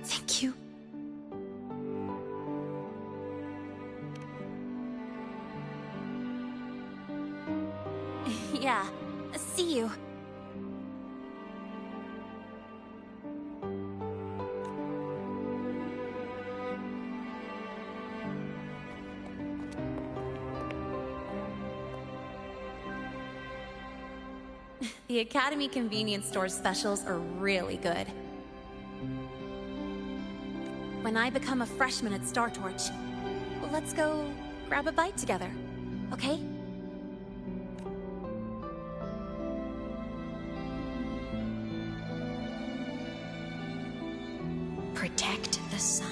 H: Thank you. Yeah, see you. The Academy convenience store specials are really good. When I become a freshman at Star Torch, let's go grab a bite together, okay? Protect the sun.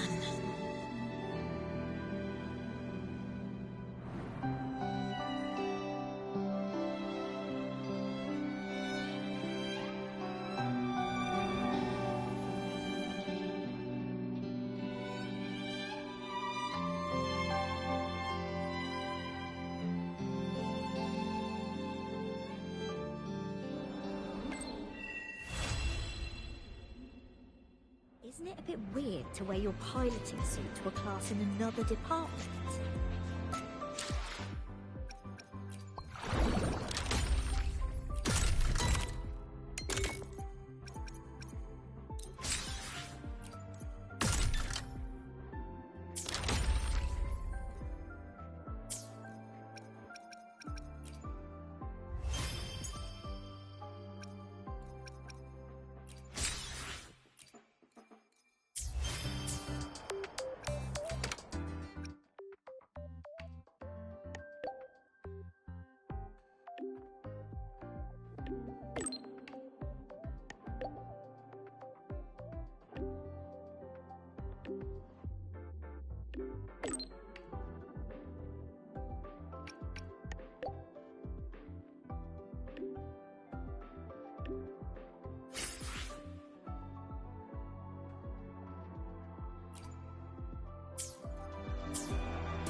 R: Isn't it a bit weird to wear your piloting suit to a class in another department?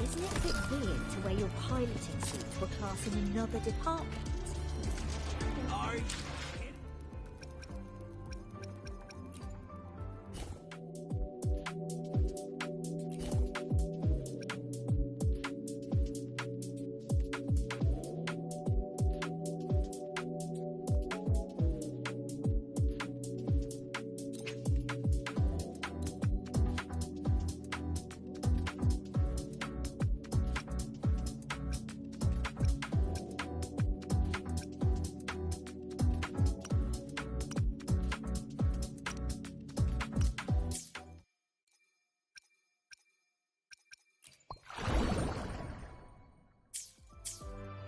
R: Isn't it a bit weird to wear your piloting suit to a class in another department?
M: Are you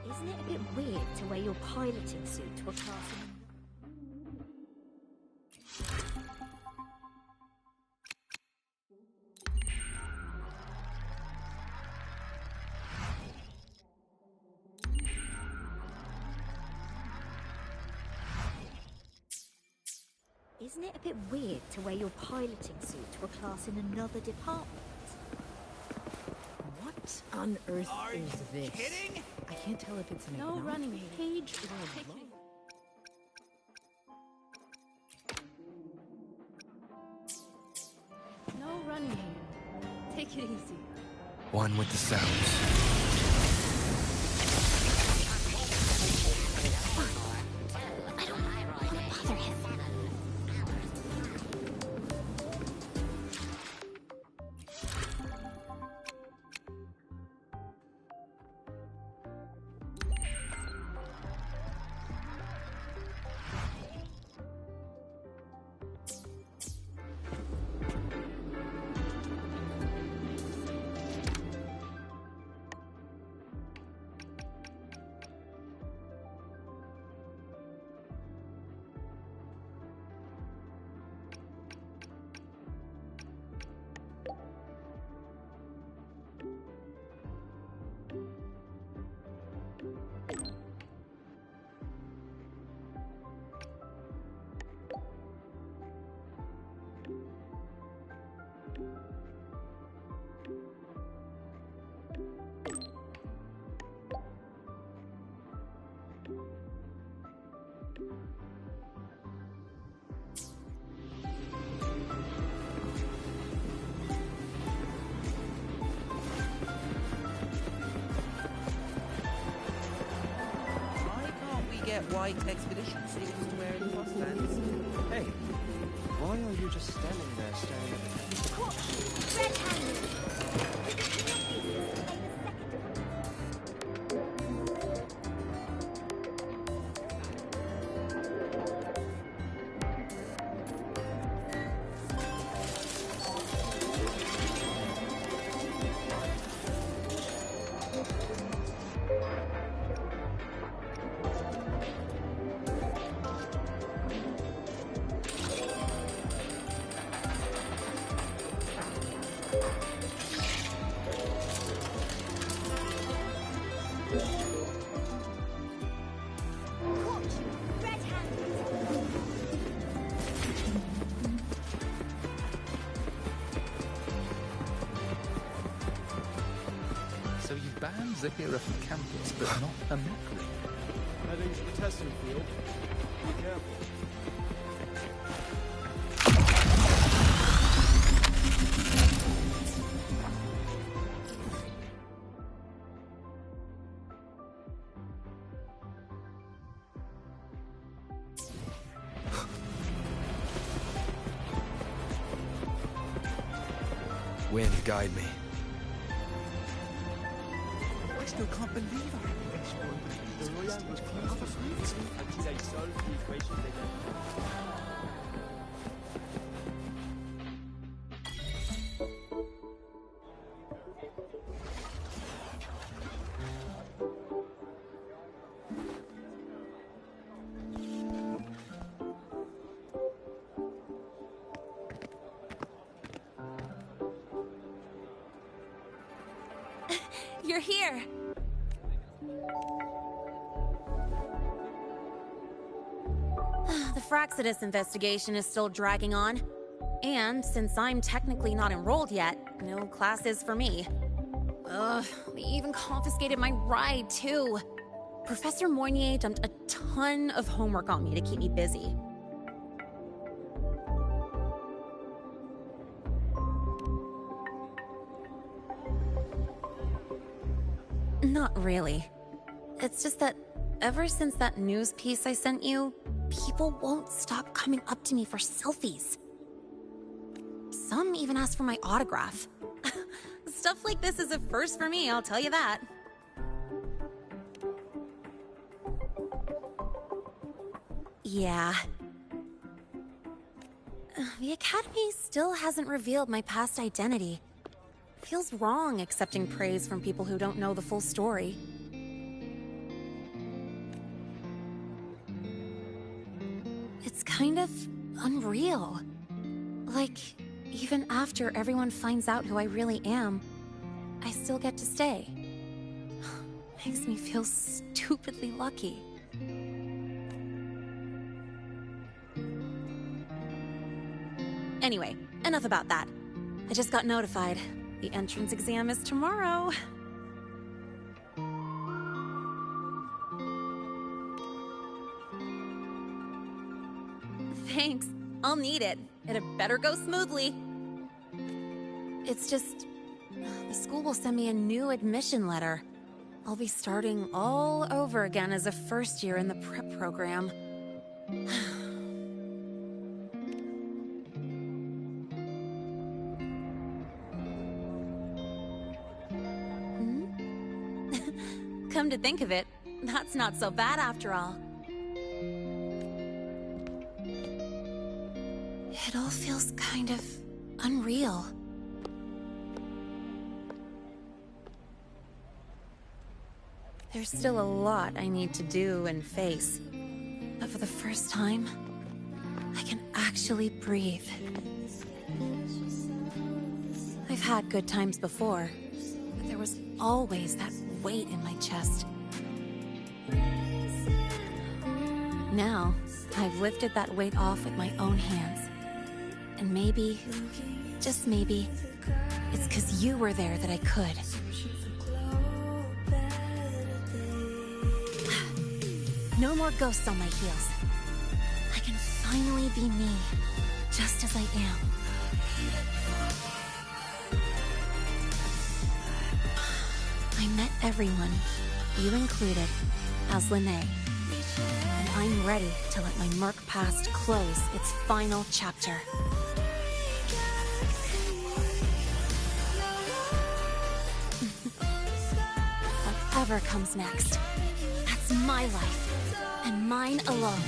R: Isn't it a bit weird to wear your piloting suit to a class in... Isn't it a bit weird to wear your piloting suit to a class in another department?
I: What on earth
M: Are
I: is
M: you
I: this?
M: kidding?
I: I can't tell if it's an
H: No running
I: acknowledgement
H: here.
I: page or a
H: Take
I: blog.
H: No running here. Take it easy.
D: One with the sounds.
F: Get white expedition students to wear in crossbands. Hey, why are you just standing there staring at the...
V: So you banned Zahira from campus, but not her mech ring.
K: Heading to the testing field. Be careful.
D: Wind, guide me.
M: I still can't believe I haven't explored the Royale was closed for weeks until I solved the equation they
H: You're here! The Fraxidus investigation is still dragging on. And since I'm technically not enrolled yet, no classes for me. Ugh, they even confiscated my ride, too. Professor Moynier dumped a ton of homework on me to keep me busy. Not really. It's just that ever since that news piece I sent you, people won't stop coming up to me for selfies. Some even ask for my autograph. Stuff like this is a first for me, I'll tell you that. Yeah. The Academy still hasn't revealed my past identity. Feels wrong accepting praise from people who don't know the full story. It's kind of unreal. Like, even after everyone finds out who I really am, I still get to stay. Makes me feel stupidly lucky. Anyway, enough about that. I just got notified. The entrance exam is tomorrow. Thanks. I'll need it. It had better go smoothly. It's just... the school will send me a new admission letter. I'll be starting all over again as a first year in the prep program. Come to think of it, that's not so bad after all. It all feels kind of unreal. There's still a lot I need to do and face, but for the first time, I can actually breathe. I've had good times before, but there was always that weight in my chest. Now, I've lifted that weight off with my own hands. And maybe, just maybe, it's 'cause you were there that I could. No more ghosts on my heels. I can finally be me, just as I am. I met everyone, you included, as Lahai. And I'm ready to let my murk past close its final chapter. Whatever comes next, that's my life, and mine alone.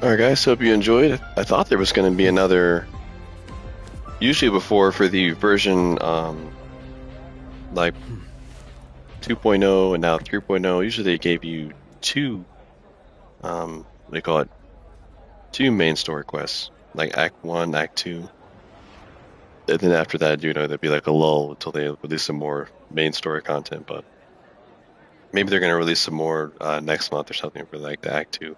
A: Alright guys, hope you enjoyed. I thought there was going to be another... Usually before, for the version like 2.0 and now 3.0, usually they gave you two, what do you call it, two main story quests, like Act 1, Act 2. And then after that, you know, there'd be like a lull until they release some more main story content, but maybe they're going to release some more next month or something for like the Act 2.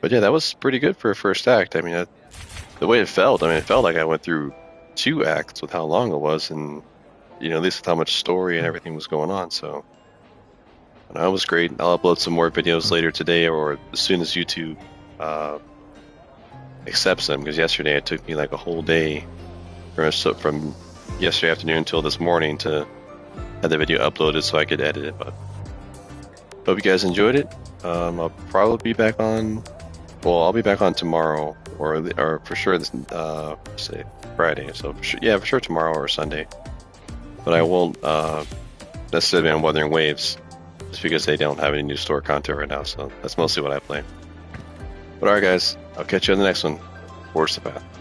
A: But yeah, that was pretty good for a first act. I mean, the way it felt, it felt like I went through 2 acts with how long it was, and you know, at least with how much story and everything was going on. So that was great. I'll upload some more videos later today, or as soon as YouTube accepts them, because yesterday it took me like a whole day from yesterday afternoon until this morning to have the video uploaded so I could edit it. But hope you guys enjoyed it. I'll probably be back on. Well, I'll be back on tomorrow, or for sure this say Friday. So for sure tomorrow or Sunday. But I won't necessarily be on Wuthering Waves, just because they don't have any new store content right now. So that's mostly what I play. But alright guys, I'll catch you on the next one. Forge the Path.